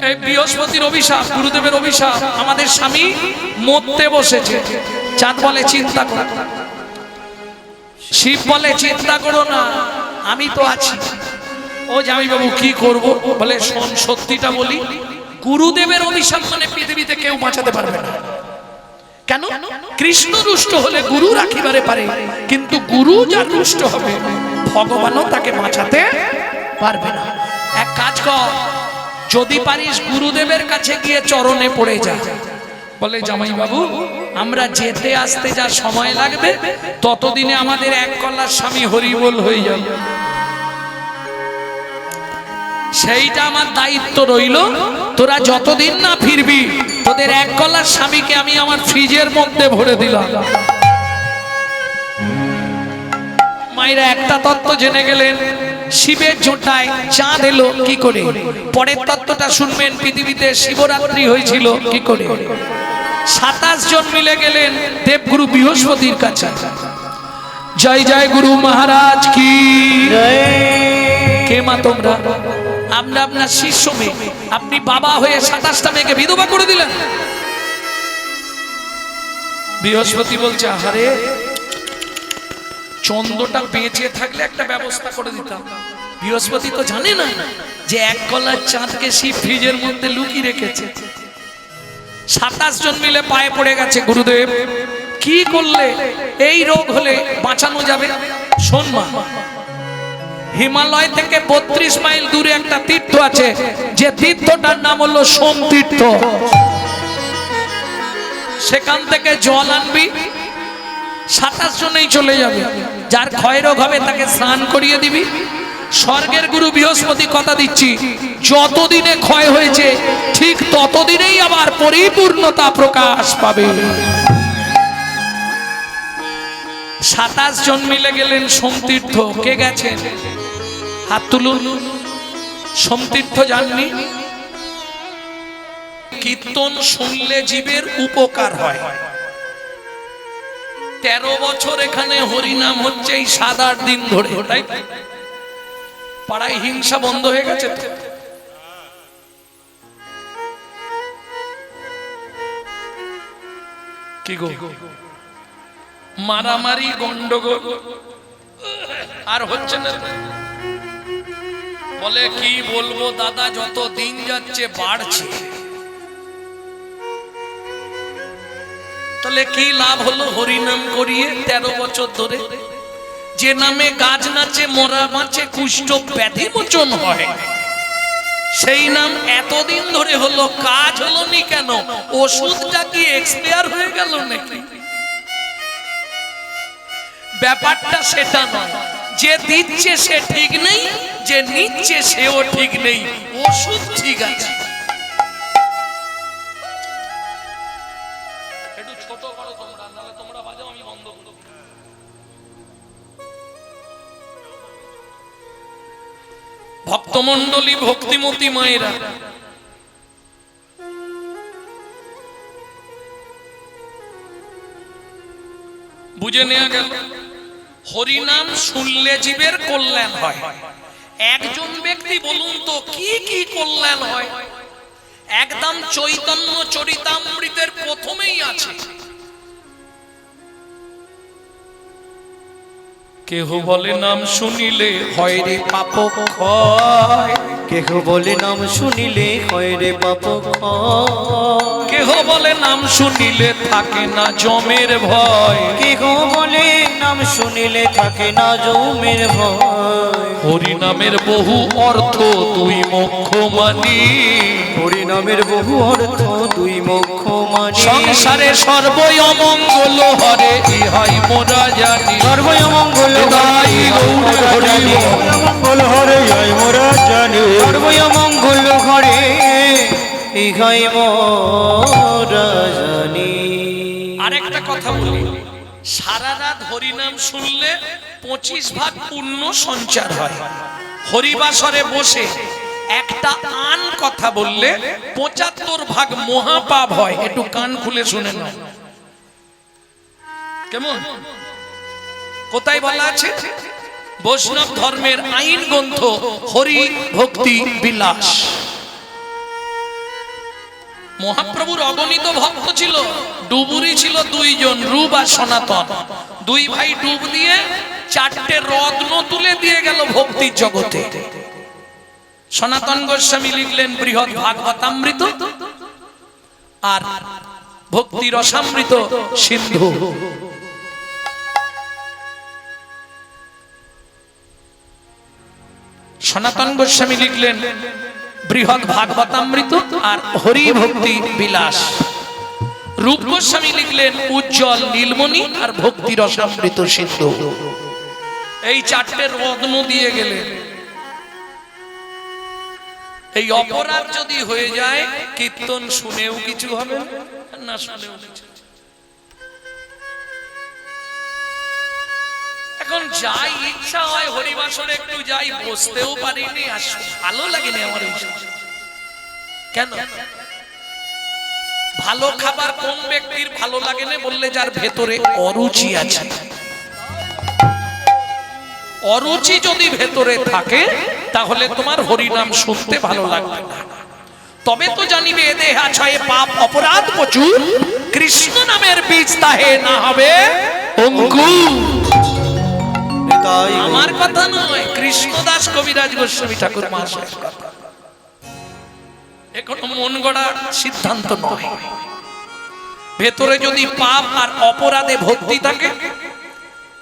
এই বৃহস্পতির অভিশাপ, গুরুদেবের অভিশাপ, আমাদের স্বামী মরতে বসেছে। চাঁদ বলে চিন্তা করো, শিব বলে চিন্তা করো না, আমি তো আছি। ও জামাইবাবু কি করব? বলে শোন, সত্যিটা বলি, গুরুদেবের অভিশাপ মানে পৃথিবীতে কেউ বাঁচাতে পারবে না। কেন? কৃষ্ণ রুষ্ট হলে গুরু রাখিবারে পারে, কিন্তু গুরু যার রুষ্ট হবে ভগবানও তাকে বাঁচাতে পারবে না। এক কাজ কর, যদি পারিস গুরুদেবের কাছে গিয়ে চরণে পড়ে যা। বলে জামাইবাবু, আমরা যেতে আসতে যা সময় লাগবে ততদিনে আমাদের এক কলার স্বামী হরিবোল হয়ে যাবে। সেইটা আমার দায়িত্ব রইল, তোরা যতদিন না ফিরবি তোদের এক কলার স্বামীকে আমি আমার ফ্রিজের মধ্যে ভরে দিলাম। মায়েরা একটা তত্ত্ব জেনে গেলেন, শিবের জোটায় চাঁদ এলো কি করে। পরের তত্ত্বটা শুনবেন, পৃথিবীতে শিবরাত্রি হয়েছিল কি করে। 27 জন মিলে গেলেন দেবগুরু বৃহস্পতির কাছে। জয় জয় গুরু মহারাজ কি জয়। কে মা তোমরা? আমরা আপনার শিষ্য মেয়ে, আপনি বাবা হয়ে 27টা মেয়েকে বিধবা করে দিলেন। বৃহস্পতি বলছে, আহারে, চন্দ্রটা বেঁচে থাকলে একটা ব্যবস্থা করে দিতাম। বৃহস্পতি তো জানে না যে এক কলার চাঁদকে শিব ফ্রিজের মধ্যে লুকিয়ে রেখেছে। 27 জন মিলে পায়ে পড়ে গেছে, গুরুদেব কি করলে এই রোগ হলে বাঁচানো যাবে? শোন মা, হিমালয় থেকে 32 মাইল দূরে একটা তীর্থ আছে, যে তীর্থটার নাম হলো সোম তীর্থ। সেখান থেকে জল আনবি, 27 জনেই চলে যাবে। যার ক্ষয় রোগ হবে তাকে স্নান করিয়ে দিবি। স্বর্গের গুরু বৃহস্পতি কথা দিচ্ছি, যতদিনে ক্ষয় হয়েছে ঠিক ততদিনেই আবার পরিপূর্ণতা প্রকাশ পাবে। 27 জন মিলে গেলেন সোমতীর্থ। কে গেছেন? হাত তুলুন। সোমতীর্থ জাননি? কীর্তন শুনলে জীবের উপকার হয়। 13 বছর এখানে হরিনাম হচ্ছে এই 7-8 দিন ধরে। তাই পাড়ায় হিংসা বন্ধ হয়ে গেছে। কি গো, মারামারি গন্ডগোল আর হচ্ছে না? বলে কি বলবো দাদা, যত দিন যাচ্ছে বাড়ছে। তাহলে কি লাভ হলো হরিনাম করিয়ে 13 বছর ধরে? যে নামে গাছ নাচে, মরা বাঁচে, কুষ্ঠ ব্যাধি মোচন হয়, সেই নাম এতদিন ধরে হলো, কাজ হলো নি কেন? ওষুধটা কি এক্সপায়ার হয়ে গেল নাকি? ব্যাপারটা সেটা নয়। যে দিচ্ছে সে ঠিক নেই, যে নিচ্ছে সেও ঠিক নেই, ওষুধ ঠিক আছে। একটু ছোট করো তোমরা, নাহলে তোমরা বাজাও, আমি বন্ধ করব। ভক্তমণ্ডলী, ভক্তিমতী মায়েরা, বুঝে নেওয়া গেল, হরিনাম শুনলে জীবের কল্যাণ হয়। একজন ব্যক্তি বলুন তো কি কি কল্যাণ হয়? একদম চৈতন্য চরিতামৃতের প্রথমেই আছে, কেহ বলে নাম শুনিলে হয় রে পাপ ক্ষয়। কেহ বলে নাম শুনিলে হয় রে পাপ ক্ষয়। কেহ বলে নাম শুনিলে থাকে না যমের ভয়। কেহ বলে নাম শুনিলে থাকে না যমের ভয়। হরিনামের বহু অর্থ তুই মোক্ষ মানি। হরিনামের বহু অর্থ তুই মোক্ষ মানি। সংসারে সর্বই অমঙ্গল হরে ইহাই মোরা জানি। সর্বই অমঙ্গল হরে মঙ্গল হরে ইহাই মোরা জানি। সর্বই অমঙ্গল হরে ইহাই মোরা জানি। আরেকটা কথা বলি, সারা রাত হরিনাম শুনলে 25 ভাগ পুণ্য সঞ্চার হয়। হরিবাসরে বসে একটা আন কথা বললে 75 ভাগ মহাপাপ হয়। একটু কান খুলে শুনে নাও। কেমন? কোথায় বলা আছে? বৈষ্ণব ধর্মের আইন গ্রন্থ হরি ভক্তি বিলাস। মহাপ্রভুর অগণিত ভক্ত ছিল, ডুবুরি ছিল দুইজন, রূপ আর সনাতন। দুই ভাই ডুব দিয়ে 4টে রত্ন তুলে দিয়ে গেল ভক্তির জগতে। সনাতন গোস্বামী লিখলেন বৃহৎ ভাগবতামৃত আর ভক্তি রসামৃত সিন্ধু। সনাতন গোস্বামী লিখলেন বৃহৎ ভাগবতামৃত আর হরি ভক্তি বিলাস। রূপ গোস্বামী লিখলেন উজ্জ্বল নীলমণি আর ভক্তি রসামৃত সিন্ধু। এই 4টে রত্ন দিয়ে গেলেন। এই অপরাধ যদি হয়ে যায়, কীর্তন শুনেও কিছু হবে না, শুনেও কিছু। এখন যাই ইচ্ছা হয় হরিবাসরে একটু যাই, বসতেও পারিনি, আর ভালো লাগেনি আমার। কেন? ভালো খাবার কোন ব্যক্তির ভালো লাগে না বললে, যার ভেতরে অরুচি আছে। অরুচি যদি ভেতরে থাকে তাহলে তোমার হরিনাম শুনতে ভালো লাগবে না। তবে তো জানিবে দেহা ছয়ে পাপ অপরাধ প্রচুর, কৃষ্ণ নামের বীজ তাহে না হবে অঙ্কুর। আমার কথা নয়, কৃষ্ণদাস কবিরাজ গোস্বামী ঠাকুর মহাশয়ের কথা। এখন মন গড়া সিদ্ধান্ত নয়। ভেতরে যদি পাপ আর অপরাধে ভক্তি থাকে,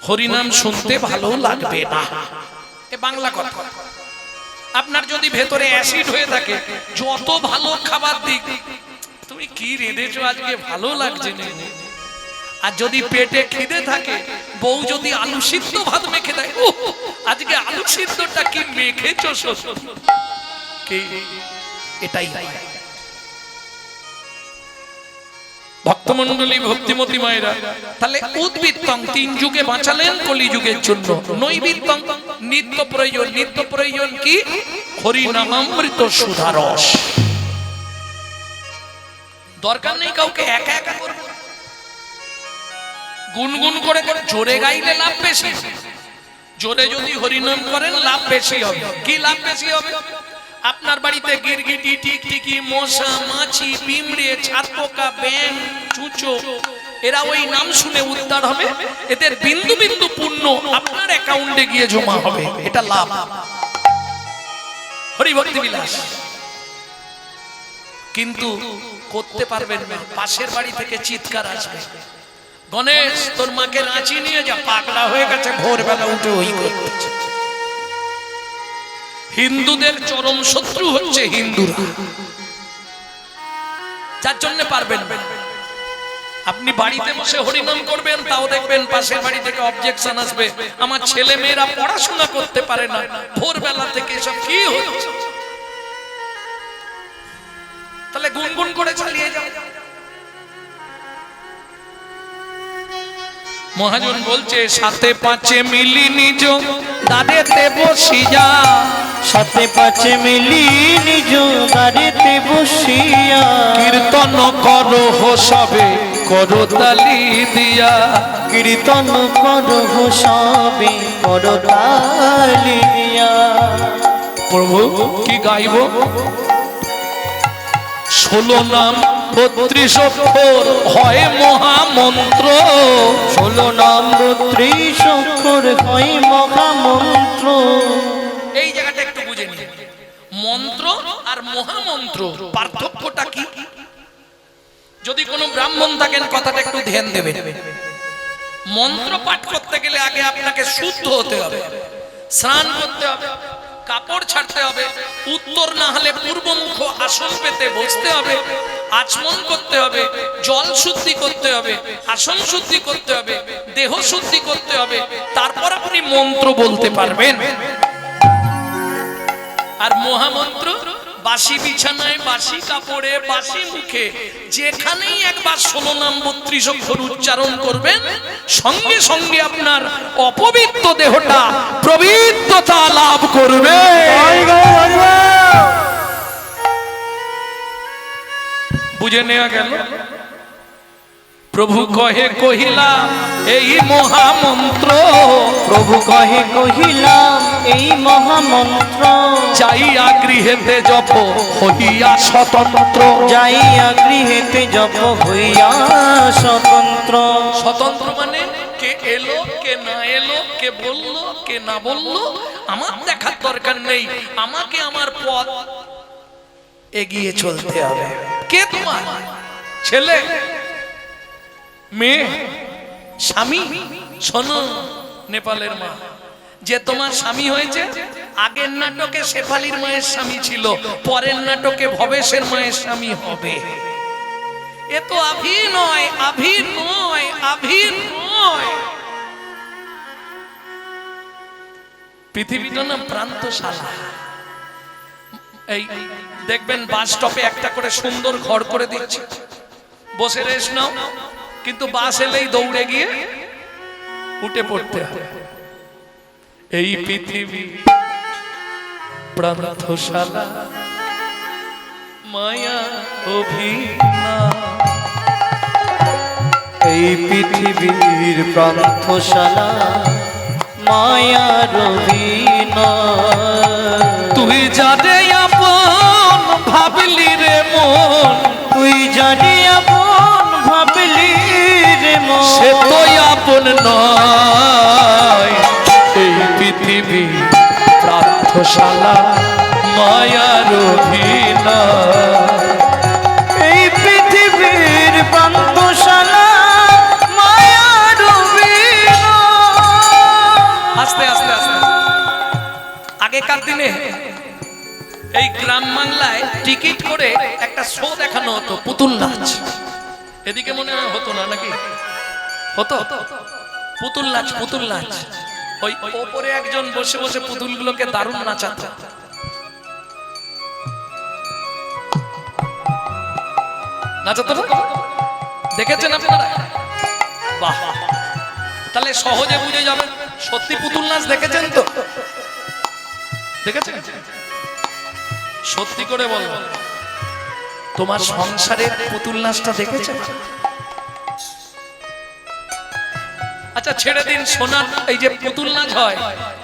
হরিনাম শুনতে ভালো লাগবে না। এ বাংলা কথা। আপনার যদি ভেতরে অ্যাসিড হয়ে থাকে, যত ভালো খাবার দিক, তুমি কি রেঁধেছো আজকে ভালো লাগছে না। আর যদি পেটে খিদে থাকে, বউ যদি আলু সিদ্ধ ভাত মেখে দেয়, ও আজকে আলু সিদ্ধটা কি মেখেছো শ্বশুর, এটাই ভক্তমন্ডলী, ভক্তিমতী মায়েরা। তাহলে উদ্বৃত্তং 3 যুগে বাঁচালেন কলিযুগের জন্য। নৈবৃত্তং নিত্য প্রয়োজন। নিত্য প্রয়োজন কি? হরিনামামৃত সুধারস। দরকার নেই কাউকে একা একা করবে, গুনগুন করে করে। জোরে গাইলে লাভ বেশি। জোরে যদি হরিনাম করেন লাভ বেশি হবে। কি লাভ বেশি হবে? আপনার বাড়িতে গিরগিটি, টিকটিকি, মশা, মাছি, পিঁমড়ে, ছাতপোকা, ব্যাঙ, চুঁচো, এরা ওই নাম শুনে উদ্ধার হবে। এদের বিন্দু বিন্দু পুণ্য আপনার অ্যাকাউন্টে গিয়ে জমা হবে। এটা লাভ। হরি ভক্তি বিলাস। কিন্তু করতে পারবেন না। পাশের বাড়ি থেকে চিৎকার আসবে, গণেশ তোর মাকে রাঁচি নিয়ে যা, পাগলা হয়ে গেছে, ভোরবেলা উঠে ওই করছে। হিন্দুদের চরম শত্রু হচ্ছে হিন্দুরা, যার জন্য পারবেন। আপনি বাড়িতে বসে হরিনাম করবেন, তাও দেখবেন পাশের বাড়ি থেকে অবজেকশন আসবে, আমার ছেলে মেয়েরা পড়াশোনা করতে পারে না, ভোরবেলা থেকে এসব কি হচ্ছে। তাহলে গুনগুন করে চালিয়ে যাও। মহাজন বলছে, সাথে পাঁচে মিলি নিজ দাঁড়েতে বসিয়া, সাথে পাঁচে মিলি নিজ দাঁড়েতে বসিয়া, কীর্তন করো সবে করো তালি দিয়া, কীর্তন করো সবে করো তালি দিয়া। প্রভু কি গাইব? 16 নাম 32 অক্ষর হয় মহামন্ত্র। 16 নাম 32 অক্ষর হয় মহামন্ত্র। এই জায়গাটা একটু বুঝে নিন। মন্ত্র আর মহামন্ত্র পার্থক্যটা কি? যদি কোনো ব্রাহ্মণ থাকেন কথাটা একটু ধ্যান দেবেন। মন্ত্র পাঠ করতে গেলে আগে আপনাকে শুদ্ধ হতে হবে, স্নান করতে হবে, কাপড় ছাড়তে হবে, উত্তর না হলে পূর্বমুখ আসন পেতে বসতে হবে, আচমন করতে হবে, জল শুদ্ধি করতে হবে, আসন শুদ্ধি করতে হবে, দেহ শুদ্ধি করতে হবে, তারপর আপনি মন্ত্র বলতে পারবেন। আর মহামন্ত্র বাসি বিছানায়, বাসি কাপড়ে, বাসি মুখে, যেখানেই একবার 16 নাম 32 অক্ষর উচ্চারণ করবেন, সঙ্গে সঙ্গে আপনার অপবিত্র দেহটা পবিত্রতা লাভ করবে। বুঝে নেওয়া গেল? প্রভু কহে কহিলাম এই মহামন্ত্র, প্রভু কহে কহিলাম এই মহামন্ত্র, যাইয়া গৃহেতে জপ হইয়া স্বতন্ত্র। যাইয়া গৃহেতে জপ হইয়া স্বতন্ত্র। স্বতন্ত্র মানে কে এলো কে না এলো, কে বললো কে না বললো আমার দেখার দরকার নেই, আমাকে আমার পথ এগিয়ে চলতে হবে। কে তোমার ছেলে, মেয়ে, স্বামী? শোনো নেপালের মা, যে তোমার স্বামী হয়েছে আগের নাটকে শেফালির মায়ের স্বামী ছিল, পরের নাটকে ভবেশের মায়ের স্বামী হবে। এ তো অভিনয়, অভিনয়, অভিনয়। পৃথিবীটা না প্রান্তশালা। এই দেখবেন বাস স্টপে একটা করে সুন্দর ঘর করে দিচ্ছে, বসে রেস্ট নাও, কিন্তু বাস এলেই দৌড়ে গিয়ে উঠে পড়তে হবে। এই পৃথিবী প্রান্তশালা, মায়া অভিনয়। এই পৃথিবীর প্রান্তশালা, মায়ার অভিনয়। তুই জানে আপন ভাবলি রে মন, তুই জানি আপন ভাবলি রে মন, সে তো আপন নয়। এই পৃথিবী প্রান্তশালা, মায়ার অভিনয়। এই পৃথিবীর প্রান্তশালা, মায়ার অভিনয়। আস্তে আস্তে আস্তে। আগেকার দিনে এই গ্রাম বাংলায় টিকিট করে একটা শো দেখানো হতো, পুতুল নাচ। এদিকে মনে হয় হতো না নাকি? হতো পুতুল নাচ, পুতুল নাচ। ওই ওপরে একজন বসে বসে পুতুলগুলোকে দারুণ নাচাতো। নাচাতো না? দেখেছেন আপনারা? বাহ, তাহলে সহজে বুঝে যাবেন সত্যি পুতুল নাচ দেখেছেন তো? দেখেছেন? সত্যি করে বলো, তোমার সংসারের পুতুল নাচটা দেখেছেন? আচ্ছা ছেড়ে দিন, সোনার এই যে পুতুল নাচ হয়,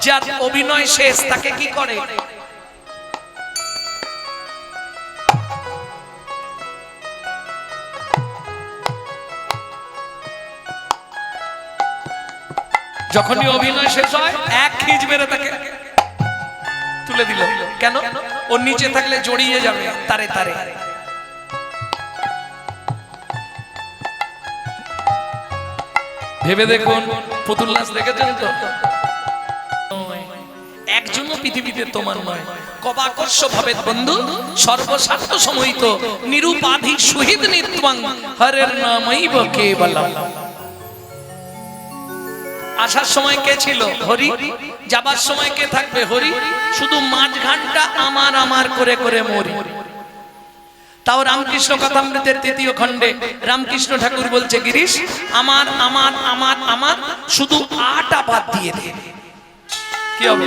যার অভিনয় শেষ তাকে কি করে? যখনই অভিনয় শেষ হয় এক খিঁচ মেরে তাকে তুলে দিল। কেন? ওর নিচে থাকলে জড়িয়ে যাবে তারে তারে। ভেবে দেখুন, পুতুল নাচ দেখেছেন তো? একজনও পৃথিবীতে তোমার নয়। কবাকর্ষ ভাবে বন্ধু সর্বস্বার্থ সমহিত নিরুপাধি সুহিত নিত্যং হরের নামৈব কেবলম। আসার সময় কে ছিল? হরি। যাবার সময় কে থাকবে? হরি। শুধু মাঝখানটা আমার আমার করে করে মরি। তাও রামকৃষ্ণ কথামৃতের ৩য় খণ্ডে রামকৃষ্ণ ঠাকুর বলছে, গিরিশ আমার আমার আমার আমার শুধু আটা বাদ দিয়ে দে, কি হবে?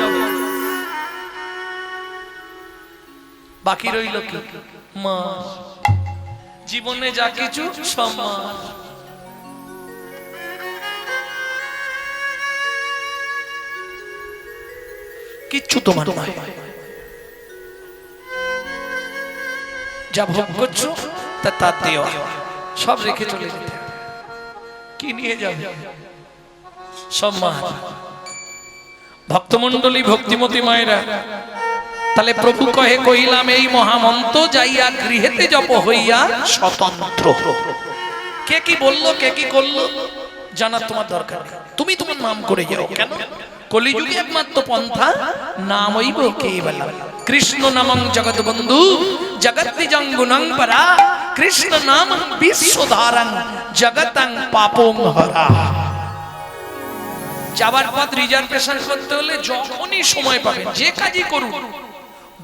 বাকি রইল কি? মা। জীবনে যা কিছু সব মা। কিচ্ছু তোমার নয়। যা ভোগ করছো তা তার দেওয়া, সব রেখে চলে যেতে। কি নিয়ে যাবে? সব মা। ভক্তমণ্ডলী, ভক্তিমতী মায়েরা, তাহলে প্রভু কহে কহিলাম এই মহামন্ত্র, যাইয়া গৃহেতে জপ হইয়া স্বতন্ত্র। কে কি বললো, কে কি করলো জানার তোমার দরকার নেই। তুমি তোমার নাম করে যাও। কেন? কলিযুগে একমাত্র পন্থা নামৈব কেবলম। কৃষ্ণ নামং জগৎ বন্ধু জগদ্বিজং গুণং পরা, কৃষ্ণ নাম বিশ্বধারং জগতং পাপং হরা। যাবার পথ রিজার্ভেশন করতে হলে যখনই সময় পাবেন যে কাজই করুন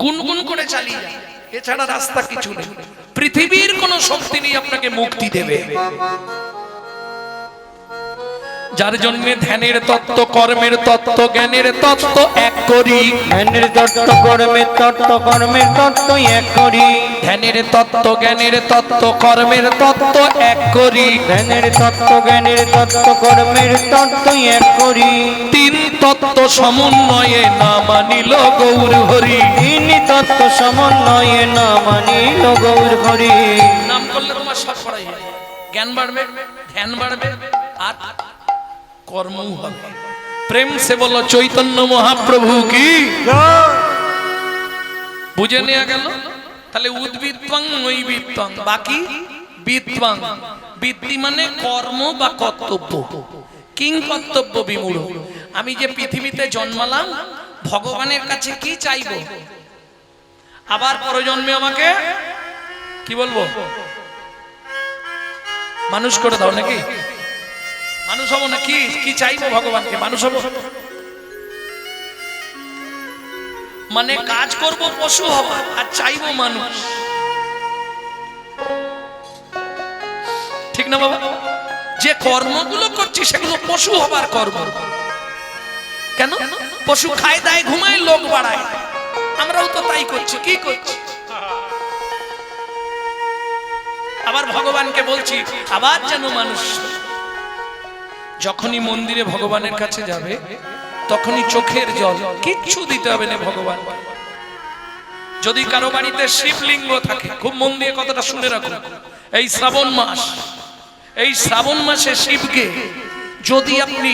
গুনগুন করে চালিয়ে যান, এছাড়া রাস্তা কিছু নেই। পৃথিবীর কোনো শক্তি নেই আপনাকে মুক্তি দেবে। যার জন্য ধ্যানের তত্ত্ব, কর্মের তত্ত্ব, জ্ঞানের তত্ত্ব এক করি। ধ্যানের তত্ত্ব, কর্মের তত্ত্ব, কর্মের তত্ত্ব এক করি। ধ্যানের তত্ত্ব, জ্ঞানের তত্ত্ব, কর্মের তত্ত্ব এক করি। ধ্যানের তত্ত্ব, জ্ঞানের তত্ত্ব, কর্মের তত্ত্ব এক করি। তিন তত্ত্ব সমন্বয়ে না মানিল গৌর হরি। তিন তত্ত্ব সমন্বয়ে না মানিল গৌর হরি। নাম করলে তোমার সব করাই হয়। জ্ঞান বাড়বে, ধ্যান বাড়বে, আর কর্ম হবে। প্রেম সে বলো চৈতন্য মহাপ্রভু কি। বুঝে নেওয়া গেল। তাহলে উদ্বৃত্তং নৈবৃত্তং, বাকি বিত্তং। বৃত্তি মানে কর্ম বা কর্তব্য। কিং কর্তব্য বিমূঢ়। আমি যে পৃথিবীতে জন্মালাম, ভগবানের কাছে কি চাইবো? আবার পরজন্মে আমাকে কি বলবো? মানুষ করে দাও নাকি? মানুষ হবো না কি? কি চাইবো ভগবানকে? মানুষ হবো মানে কাজ করব, পশু হব, আর চাইবো মানুষ। ঠিক না বাবা? যে কর্মগুলো করছি সেগুলো পশু হবার কর্ম। কেন? পশু খায় দায় ঘুমায় লোক বাড়ায়, আমরাও তো তাই করছি। কি করছি? আবার ভগবানকে বলছি আবার যেন মানুষ। যখনই মন্দিরে ভগবানের কাছে যাবে তখনই চোখের জল, কিচ্ছু দিতে হবে না ভগবান। যদি কারো বাড়িতে শিবলিঙ্গ থাকে, খুব মন দিয়ে কথাটা শুনে রাখুন। এই শ্রাবণ মাস, এই শ্রাবণ মাসে শিবকে যদি আপনি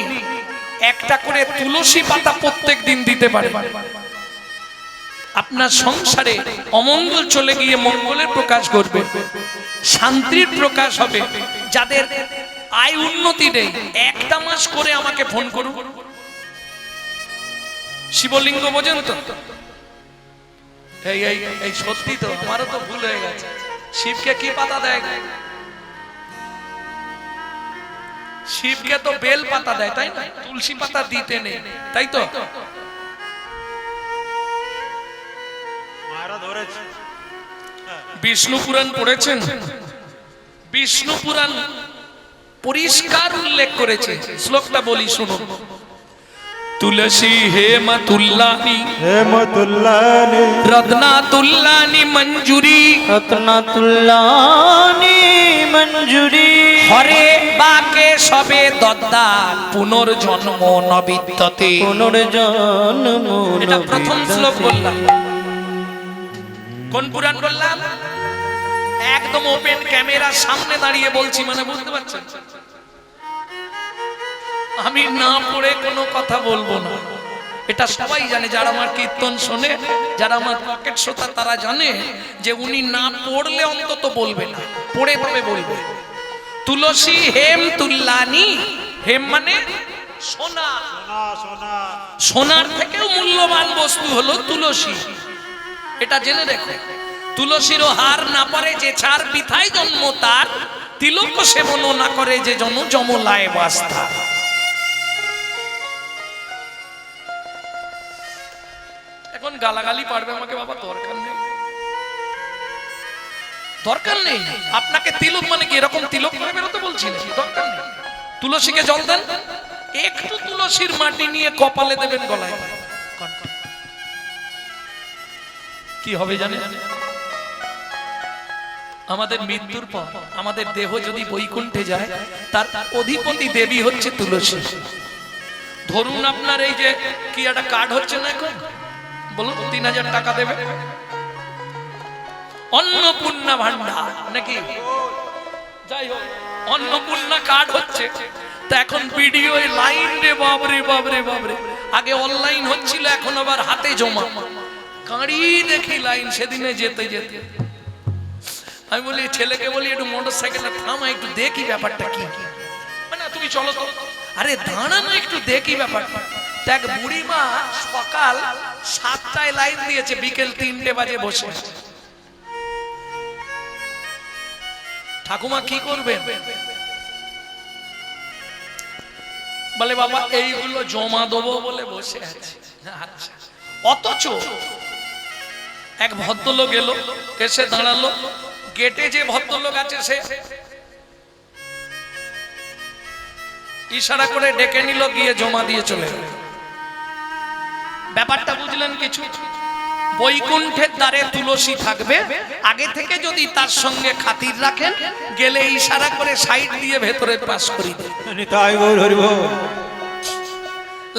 একটা করে তুলসী পাতা প্রত্যেক দিন দিতে পারেন, আপনার সংসারে অমঙ্গল চলে গিয়ে মঙ্গলের প্রকাশ করবে, শান্তির প্রকাশ হবে। যাদের আয় উন্নতি নেই, একটা মাস করে আমাকে ফোন করুন। শিবলিঙ্গ বোঝেন তো? এই সত্যি তো, আমারও তো ভুল হয়ে গেছে। শিবকে কি পাতা দেয়? শিবকে তো বেল পাতা দেয়, তাই না? তুলসী পাতা দিতে নেই, তাই তো? বিষ্ণু পুরাণ পড়েছেন? বিষ্ণু পুরাণ পরিষ্কার উল্লেখ করেছে। শ্লোকটা বলি শুনুন। তুলসী হেমতুল্লানি, হেমতুল্লানি রত্নাতুল্লানি মঞ্জুরি, রত্নাতুল্লানি মঞ্জুরি। হরে বাকে সবে দদ্দার, পুনর্জন্ম নবিদ্যতে। পুনর্জন্ম। এটা প্রথম শ্লোক বললাম। কোন পুরাণ বললাম? একদম ওপেন ক্যামেরার সামনে দাঁড়িয়ে বলছি, মানে বুঝতে পারছেন? আমি না পড়ে কোনো কথা বলবো না। এটা সবাই জানে, যারা আমার কীর্তন শোনে, যারা আমার পকেট শ্রোতা, তারা জানে যে উনি না পড়লে অন্তত বলবে না, পড়ে তবে বলবে। তুলসী হেম তুল্লানি, হেম মানে সোনা, সোনার থেকেও মূল্যবান বস্তু হলো তুলসী। এটা জেনে দেখো। তুলসীর হার না পারে যে ছাড়, বিথায় জন্ম তার, তিলক সেবন না করে যে জন, জমলায় বাস্তা। এখন গালাগালি পারবে আমাকে, বাবা দরকার নেই, দরকার নেই। আপনাকে তিলক মানে কি এরকম তিলক করে বেরোতে বলছি না, দরকার নেই। তুলসীকে জল দেন, একটু তুলসীর মাটি নিয়ে কপালে দেবেন, গলায়। কি হবে জানেন? আমাদের মৃত্যুর পর আমাদের দেহ যদি বৈকুণ্ঠে যায়, তার অধিপতি দেবী হচ্ছে তুলসী। ধরুন আপনার এই যে কি একটা কার্ড হচ্ছে না এখন, বলুন 3000 টাকা দেবে, অন্নপূর্ণা ভান্ডার নাকি, যাই হোক অন্নপূর্ণা কার্ড হচ্ছে। তা এখন ভিডিও লাইন রে বাবরে বাবরে বাবরে। আগে অনলাইন হচ্ছিল, এখন আবার হাতে জমা। কাঁড়ি দেখি লাইন সেদিনে যেতে যেতে। আমি বলি ছেলেকে, বলি একটু মোটরসাইকেলটা থামা, একটু দেখি ব্যাপারটা কি। মানে তুমি চলো তো। আরে দাঁড়ানো, একটু দেখি ব্যাপারটা। দেখ বুড়িমা সকাল 7টায় লাইন দিয়েছে, বিকেল 3টে বাজে বসে। ঠাকুমা কি করবেন? বলে বাবা এইগুলো জমা দেবো বলে বসে আছে। আচ্ছা। অথচ এক ভদ্রলোক এলো, এসে দাঁড়ালো। গেটে যে ভদ্রলোক আছে সে ইশারা করে ডেকে নিল, গিয়ে জমা দিয়ে চলে গেল। ব্যাপারটা বুঝলেন কিছু? বৈকুণ্ঠের দ্বারে তুলসী থাকবে, আগে থেকে যদি তার সঙ্গে খাতির রাখেন, গেলে ইশারা করে সাইড দিয়ে ভেতরে পাস করি দেন। তাই গৌর হরি বল।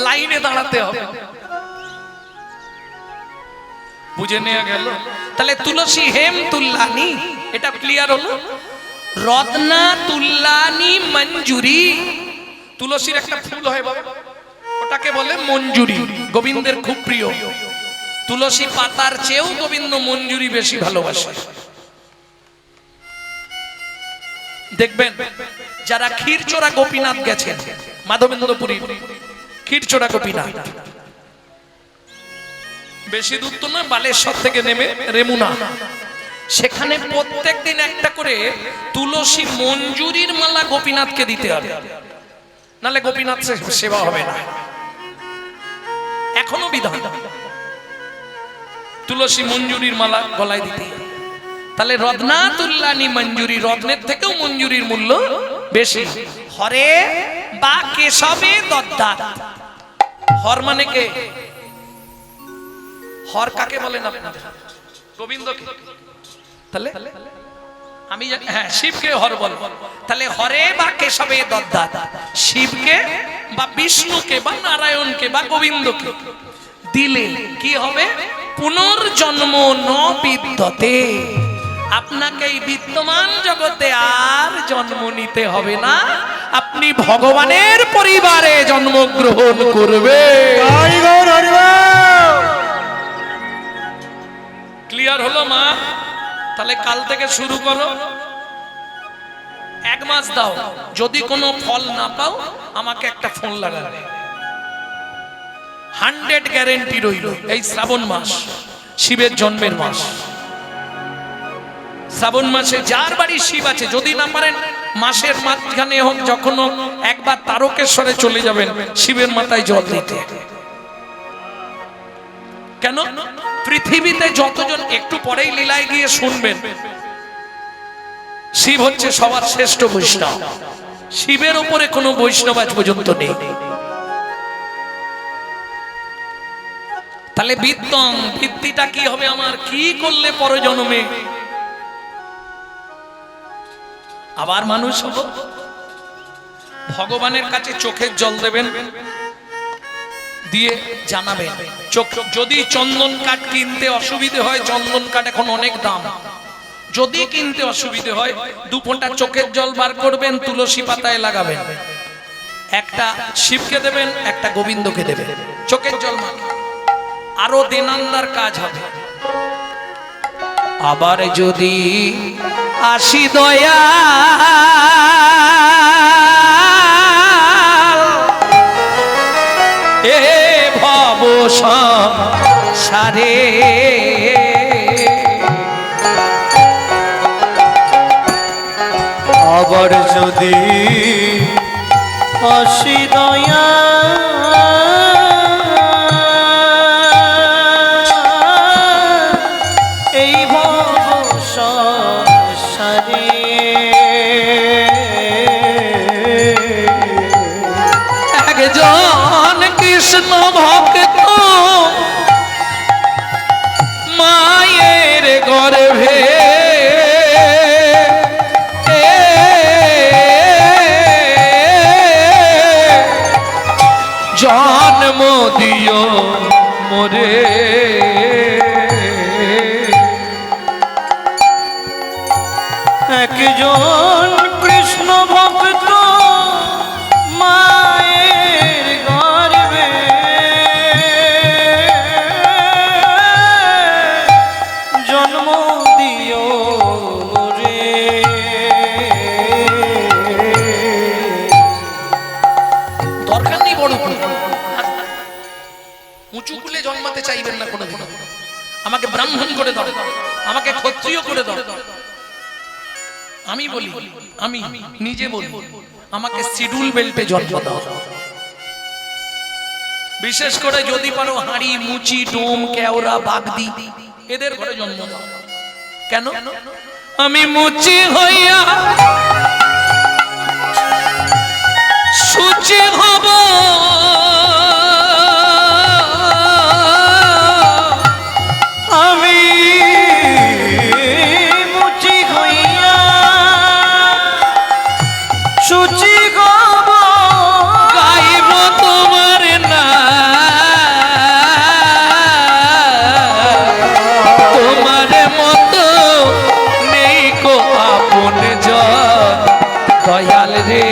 লাইনে দাঁড়াতে হবে, বুঝে নেওয়া গেল। তাহলে তুলসী হেম তুল্লানি, এটা ক্লিয়ার হলো। রত্না তুল্লানি মঞ্জুরি, তুলসীর একটা ফুল হয় বাবা, ওটাকে বলে মঞ্জুরি, গোবিন্দের খুব প্রিয়। তুলসী পাতার চেয়েও গোবিন্দ মঞ্জুরি বেশি ভালোবাসে। দেখবেন যারা ক্ষীরচোরা গোপীনাথ গেছেন, মাধবেন্দ্রপুরী ক্ষীরচোরা গোপীনাথ, বেশি দূর তো না, বালেশ্বর থেকে নেমে রেমুনা, সেখানে প্রত্যেকদিন একটা করে তুলসী মঞ্জুরির মালা গোপীনাথকে দিতে হবে, নালে গোপীনাথ সেবা হবে না। এখনো বিধান, তুলসী মঞ্জুরির মালা গলায় দিতে। তাহলে রত্না তুল্লানি মঞ্জুরি, রত্নের থেকেও মঞ্জুরির মূল্য বেশি। হরে বা কেশবে দদ্দাত, হর মানে কে? হর কাকে বলেন আপনাদের? গোবিন্দকে। তাহলে আমি হ্যাঁ, শিবকে হর বল। তাহলে হরে বা কেশবে দদ্দাত, শিবকে বা বিষ্ণুকে বা নারায়ণকে বা গোবিন্দকে দিলে কি হবে? পুনর্জন্ম ন বিদ্যতে, আপনাকে এই বিদ্যমান জগতে আর জন্ম নিতে হবে না, আপনি ভগবানের পরিবারে জন্মগ্রহণ করবে। তাই গৌর হরি বল। ক্লিয়ার হলো মা? তাহলে কাল থেকে শুরু করো, 1 মাস দাও, যদি কোনো ফল না পাও আমাকে একটা ফোন লাগাবে, 100 গ্যারেন্টি রইল। এই শ্রাবণ মাস শিবের জন্মের মাস, শ্রাবণ মাসে যার বাড়ি শিব আছে, যদি না পারেন মাসের মাঝখানে হোক, যখন হোক, একবার তারকেশ্বরে চলে যাবেন শিবের মাথায় জল দিতে। কেন? পৃথিবীতে যতজন, একটু পরেই লীলায় গিয়ে শুনবেন, শিব হচ্ছে সবার শ্রেষ্ঠ বৈষ্ণব, শিবের উপরে কোনো বৈষ্ণব আজ পর্যন্ত নেই। তাহলে বিত্তম, ভিত্তিটা কি হবে আমার? কি করলে পরজন্মে আবার মানুষ হব? ভগবানের কাছে চোখের জল দেবেন, দিয়ে জানাবেন। চোখ, যদি চন্দন কাঠ কিনতে অসুবিধে হয়, চন্দন কাঠ এখন অনেক দাম, যদি কিনতে অসুবিধে হয় 2 ফোঁটা চোখের জল বার করবেন, তুলসী পাতায় লাগাবেন, একটা শিবকে দেবেন, একটা গোবিন্দকে দেবেন, চোখের জল মাখে, আরো দিনান্দার কাজ হবে। আবার যদি আসি দয়া এ ভব সংসারে, আবার যদি আসি দয়া এই ভব সংসারে, একজন কৃষ্ণ ভক্ত মায়ের গর্ভে জন্ম দিও মোরে, একজন কৃষ্ণ ভক্ত মায়ের গর্ভে জন্ম দিও রে। দরকার নেই বড় করে, উঁচু কুলে জন্মাতে চাইবেন না কোনোদিন। আমাকে ব্রাহ্মণ করে দাও, আমাকে ক্ষত্রিয় করে দাও। আমি বলি, আমি নিজে বলি, আমাকে শিডিউল বেল্টে জন্ম দাও। বিশেষ করে যদি পারো হাঁড়ি, মুচি, ডোম, কেওড়া, বাগদি, এদের ঘরে জন্ম দাও। কেন? আমি মুচি হইয়া সুচ মুচি হব আমি মুচি হইয়া সুচি গব গাইব তোমার না তোমার মতো নেই কো আপন জন দয়াল রে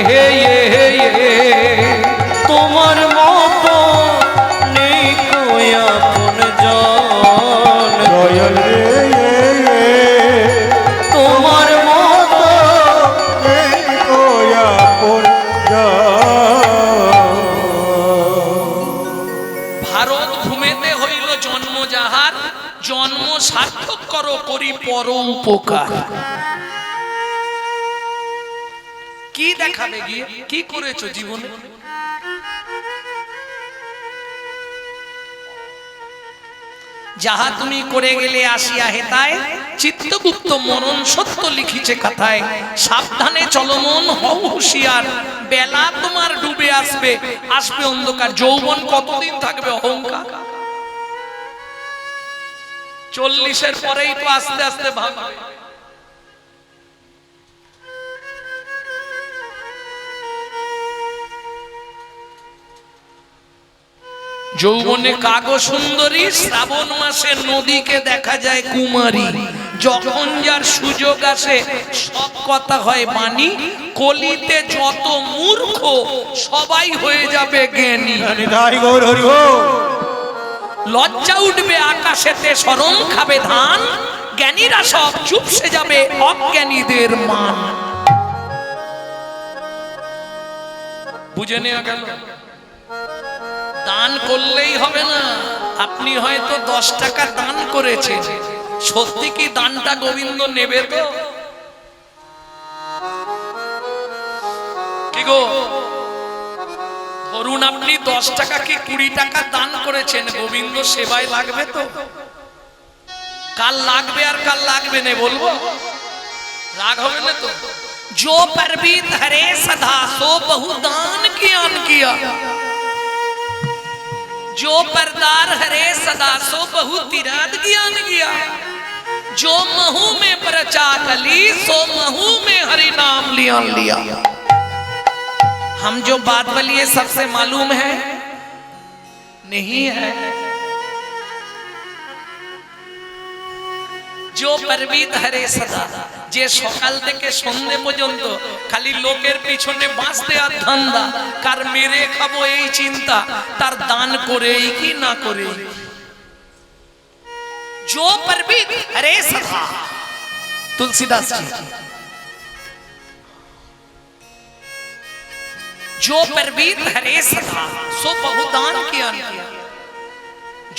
তোমার মতো নেই কই আপন জন দয়াল রে তোমার মতো এই কোয়া পর ভারত ভূমিতে হইল জন্ম যাহার জন্ম সার্থক করো করি পর উপকার। কি দেখাবে গিয়ে কি করেছো জীবনে? যাহা তুমি করে গেলে আসিয়া হেতায় চিত্তগুপ্ত মরণ সত্য লিখিছে কথায়। সাবধানে চলমন হও হুঁশিয়ার বেলা তোমার ডুবে আসবে আসবে অন্ধকার। যৌবন কতদিন থাকবে অহংকার? 40-এর পরেই তো আস্তে আস্তে ভাঙবে। যৌবনে কাগজ সুন্দরী শ্রাবণ মাসে নদীকে দেখা যায় কুমারী। যখন যার সুযোগ আসে সব কথা হয় বাণী। কলিতে যত মূর্খ সবাই হয়ে যাবে জ্ঞানী। তাই গৌর হরি বল। লজ্জা উঠবে আকাশেতে শরম খাবে ধান। জ্ঞানীরা সব চুপসে যাবে অজ্ঞানীদের মান। বুঝে নেওয়া গেল? দান করলেই হবে না। আপনি হয়তো 10 টাকা দান করেছেন, সত্যি কি দানটা গোবিন্দ নেবে তো? কি গো, ধরুন আপনি 10 টাকা কি 20 টাকা দান করেছেন, গোবিন্দ সেবায় লাগবে তো? কাল লাগবে আর কাল লাগবে না বলবো, রাগ হবে না তো? जो परबीत हरे सदा सो बहु दान ज्ञान किया। जो परदार हरे सदा सो बहु तिराद ज्ञान किया। जो महू में प्रचा कली सो महू में हरि नाम लिया लिया। हम जो बात बोलिए सबसे मालूम है नहीं है। जो परबीत हरे सदा যে সকাল থেকে সন্ধ্যে পর্যন্ত খালি লোকের পিছনে বাঁচতে আর ধান্দা, কার মেরে খাবো এই চিন্তা, তার দান করেই কি না করে। जो परबीत हरे सदा तुलसीदास जी। जो परबीत हरे सदा सो बहु दान किया।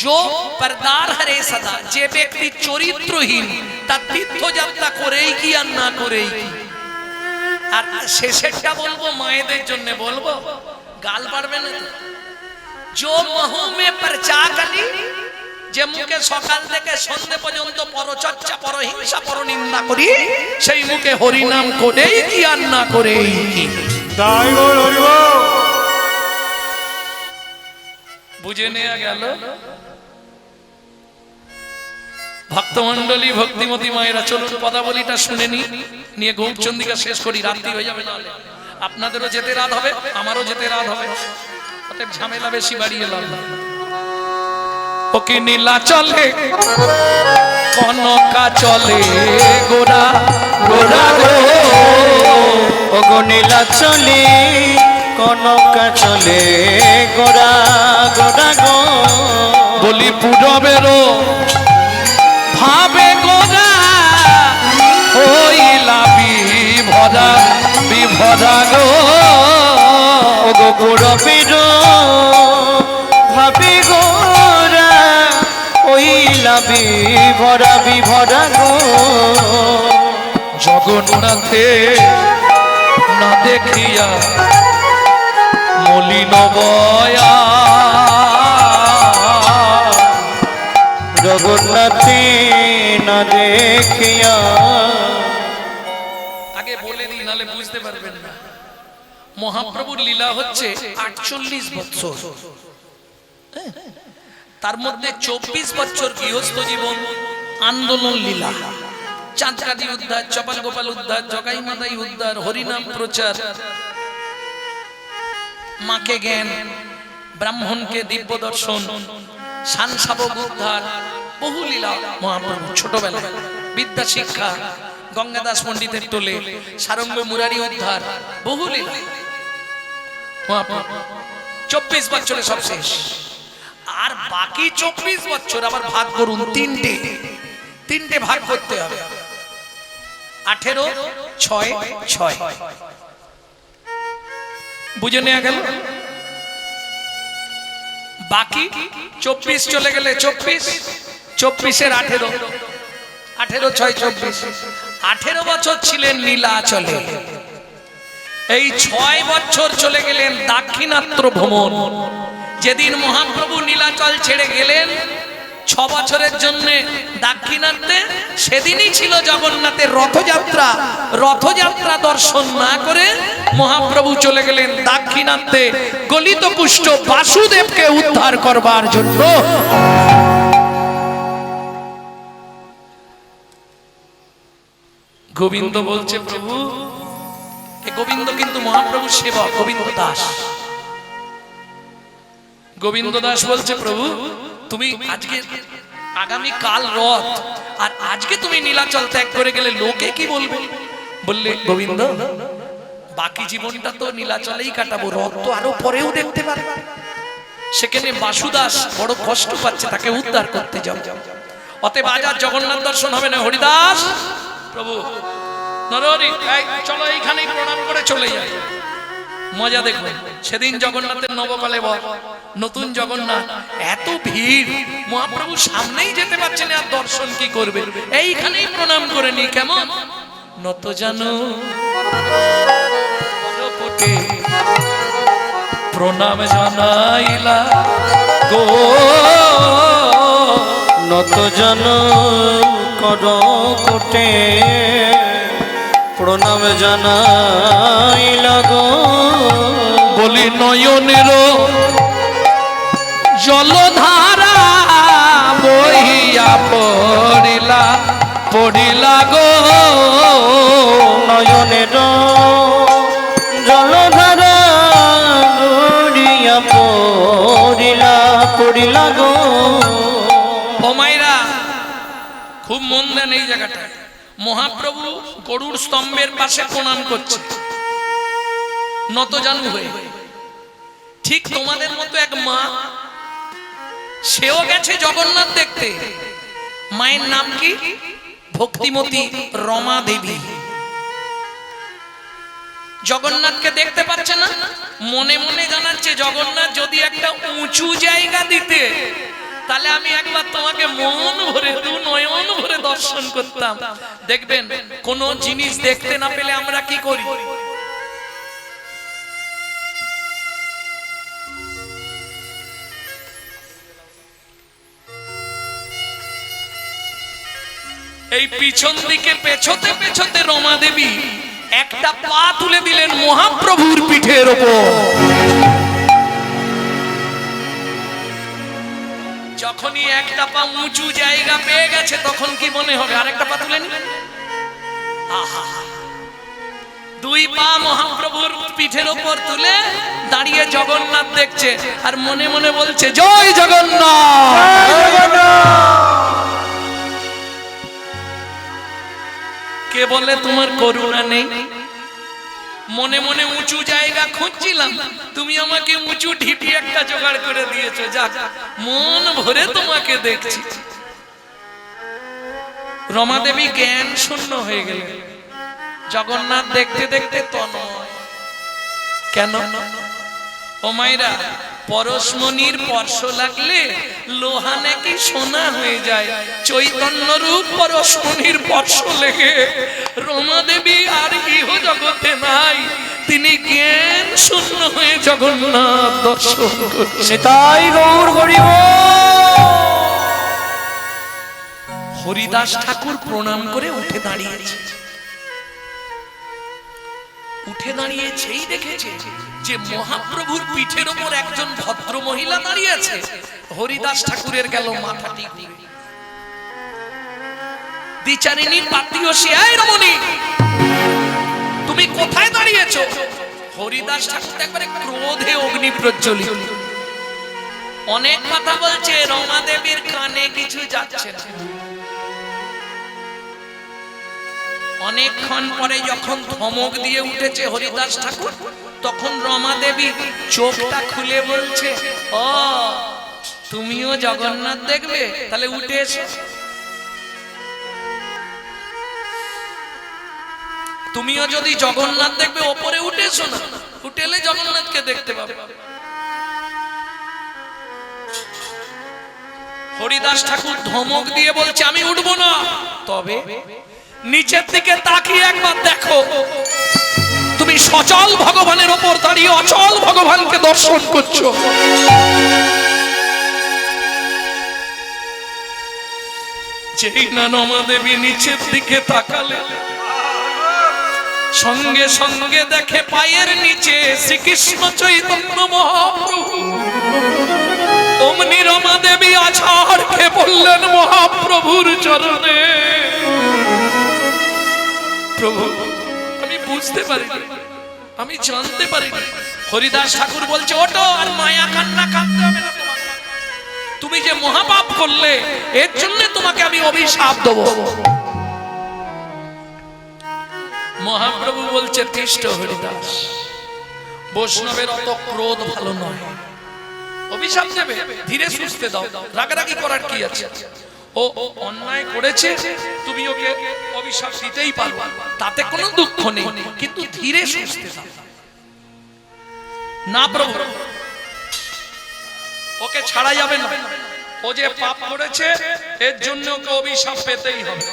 जो परदार हरे सदा যে ব্যক্তি চরিত্রহীন তার তীর্থযাত্রা করেই কি আর না করেই কি। আর শেষেরটা বলবো মায়েদের জন্য বলবো, গাল পারবে না তো। जो महू में प्रचा कली যে মুখে সকাল থেকে সন্ধ্যে পর্যন্ত পরচর্চা পরহিংসা পরনিন্দা করি, সেই মুখে হরি নাম করেই কি আর না করেই কি। তাই গৌর হরি বল। বুঝে নেওয়া গেল? ভক্তমন্ডলী ভক্তিমতী মায়েরা চলুন পদাবলীটা শুনে নিয়ে গৌরচন্দিকা শেষ করি, রাত্রি হয়ে যাবে নাহলে। আপনাদেরও যেতে রাত হবে, আমারও যেতে রাত হবে, অতএব ঝামেলা বেশি বাড়িয়ে লাভ না। ওকে নীলা চলে কনকা চলে গোরা গোরা গো। ও গো নীলা চলে কনকা চলে গোরা গোরা গো। বলি পুরবেরও ভাবে গোরা হইলা বিভরা বিভরা গো। ও গো পুরবের ভাবে গোরা হইলা বিভরা বিভরা গো। জগন্নাথে না দেখিয়া মলিন বয়া। জগন্নাথে না দেখিয়া। আগে বলে দিই নালে বুঝতে পারবেন না। মহাপ্রভুর লীলা হচ্ছে 48 বছর, তার মধ্যে 24 বছর গৃহস্থ জীবন আন্দোলন লীলা, চাঁদকাদি উদ্ধার, চপাল গোপাল উদ্ধার, জগাই মাদাই উদ্ধার, হরিনাম প্রচার, মাকে জ্ঞান, ব্রাহ্মণকে দিব্য দর্শন, শান শাবক উদ্ধার, বহু লীলা মহাপ্রভু ছোটবেলায়, বিদ্যা শিক্ষা, গঙ্গাদাস পণ্ডিতের টোলে, সারঙ্গ মুরারি উদ্ধার, বহু লীলা মহাপ্রভু। 24 বছরে সব শেষ। আর বাকি 24 বছর আবার ভাগ করুন, তিনটে ভাগ করতে হবে। 18, 6, 6 বুঝে নেওয়া গেল। বাকি 24 চলে গেলে 24 এর 18, 18, 6, 24, 18 বছর ছিলেন নীলাচলে। এই 6 বছর চলে গেলেন দাক্ষিণাত্য ভ্রমণ। যেদিন মহাপ্রভু নীলাচল ছেড়ে গেলেন 6 বছরের জন্য দাক্ষিণাত্যে, সেদিনই ছিল জগন্নাথের রথযাত্রা। রথযাত্রা দর্শন না করে মহাপ্রভু চলে গেলেন দাক্ষিণাত্যে গলিত কুষ্ঠ বাসুদেবকে উদ্ধার করবার জন্য। গোবিন্দ বলছে, প্রভু, এ গোবিন্দ কিন্তু মহাপ্রভুর সেবক, গোবিন্দ দাস। গোবিন্দ দাস বলছে, প্রভু, তুমি আজকে, আগামী কাল রথ, আর আজকে তুমি নীলাচল ত্যাগ করে গেলে লোকে কি বলবে? বললে, গোবিন্দ, বাকি জীবনটা তো নীলাচলেই কাটাবো, রথ তো আরো পরেও দেখতে পারবো। সেখানে বাসুদাস বড় কষ্ট পাচ্ছে, তাকে উদ্ধার করতে যাও। অতএব আজ আর জগন্নাথ দর্শন হবে না। হরিদাস, প্রভু নরহরি, চলো এইখানেই প্রণাম করে চলে যাই। মজা দেখুন, সেদিন জগন্নাথের নবকলেবর, নতুন জগন্নাথ, এত ভিড়, মহাপ্রভু সামনেই যেতে পারছেন, আর দর্শন কি করবে? এইখানেই প্রণাম করে নি। কেমন নত জানো প্রণাম জানাইলা গো, নত জন কর কোটে প্রণাম জানাইলা গো। বলি নয়নের জলধারা বহিয়া পড়িলা গো, নয়নের জলধারা বহিয়া পড়িলা গো। ও মাইরা, খুব মন দেন এই জায়গাটা। মহাপ্রভু গরুর স্তম্ভের পাশে প্রণাম করছে নতজানু হয়ে। ঠিক তোমাদের মতো এক মা, সেও গেছে জগন্নাথ দেখতে। মায়ের নাম কি? ভক্তিমতী রমা দেবী। জগন্নাথকে দেখতে পাচ্ছে না, মনে মনে জানাচ্ছে, জগন্নাথ যদি একটা উঁচু জায়গা দিতে, তাহলে আমি একবার তোমাকে মন ভরে, নয়ন ভরে দর্শন করতাম। দেখবেন, কোন জিনিস দেখতে না পেলে আমরা কি করি? এই পিছন দিকে পেছতে পেছতে রমা দেবী একটা পা তুলে দিলেন মহাপ্রভুর পিঠের ওপর। যখনই একটা পা উঁচু জায়গা পেয়ে গেছে, তখন কি মনে হবে? আরেকটা পা তুলে নি। আহা, 2 পা মহাপ্রভুর পিঠের ওপর তুলে দাঁড়িয়ে জগন্নাথ দেখছে, আর মনে মনে বলছে, জয় জগন্নাথ। কে বলে তোমার করুণা নেই? মনে মনে উঁচু জায়গা খুঁজছিলাম, তুমি আমাকে উঁচু ঢিপি একটা জোগাড় করে দিয়েছো। যাক, মন ভরে তোমাকে দেখছি। রমা দেবী জ্ঞান শূন্য হয়ে গেলেন। জগন্নাথ দেখতে দেখতে তন্ময়। কেন? ও মায়েরা, পরশমণির স্পর্শ লাগলে লোহা নাকি সোনা হয়ে যায়। চৈতন্য রূপ পরশমণির স্পর্শ লেগে রমা দেবী আর ইহ জগতে নাই। তিনি জ্ঞান শূন্য হয়ে জগন্নাথ দর্শন করছে। তাই গৌর হরিব। হরিদাস ঠাকুর প্রণাম করে উঠে দাঁড়িয়েছে। উঠে দাঁড়িয়ে যেই দেখেছে যে মহাপ্রভুর পিঠের ওপর একজন ভদ্র মহিলা দাঁড়িয়ে আছে, হরিদাস ঠাকুরের গেল মাথাটি ঘুরে। দ্বিচারিণীর পাত্রী আয় রমণী, তুমি কোথায় দাঁড়িয়েছো? হরিদাস ঠাকুর একবারে ক্রোধে অগ্নি প্রজ্বলিত। অনেক কথা বলছে, রমা দেবীর কানে কিছু যাচ্ছে না। অনেকক্ষণ পরে যখন ধমক দিয়ে উঠেছে হরিদাস ঠাকুর, তখন রমা দেবী চোখটা খুলে বলছে, ও তুমিও জগন্নাথ দেখবে, তাহলে উঠে এসো। তুমিও যদি জগন্নাথ দেখবে ওপরে উঠে এসো না, উঠে এলে জগন্নাথকে দেখতে পাবে। হরিদাস ঠাকুর ধমক দিয়ে বলছে, আমি উঠবো না। তবে নিচের দিকে তাকিয়ে একবার দেখো, তুমি সচল ভগবানের ওপর দাঁড়িয়ে অচল ভগবানকে দর্শন করছো। যেই না রমা দেবী নিচের দিকে তাকালে, সঙ্গে সঙ্গে দেখে পায়ের নিচে শ্রীকৃষ্ণ চৈতন্য মহাপ্রভু। অমনি রমা দেবী আছাড় খেয়ে বললেন মহাপ্রভুর চরণে, প্রভু আমি বুঝতে পারিনি, আমি জানতে পারিনি। হরিদাস ঠাকুর বলছে, ওটো আর মায়া কান্না কাঁদতে হবে না তোমাকে। তুমি যে মহাপাপ করলে, এর জন্য তোমাকে আমি অভিশাপ দেব। মহাপ্রভু বলছে, তিষ্ঠ হরিদাস, বৈষ্ণবের অত ক্রোধ ভালো নয়। অভিশাপ দেবে, ধীরে সুস্থে দাও, রাগারাগি করার কি আছে? ও অন্যায় করেছে, তুমি ওকে অভিশাপ দিতেই পারো, তাতে কোনো দুঃখ নেই, কিন্তু ধীরে সুস্থে দাও। না প্রভু, ওকে ছাড়া যাবে না, ও যে পাপ করেছে এর জন্য ওকে অভিশাপ পেতেই হবে।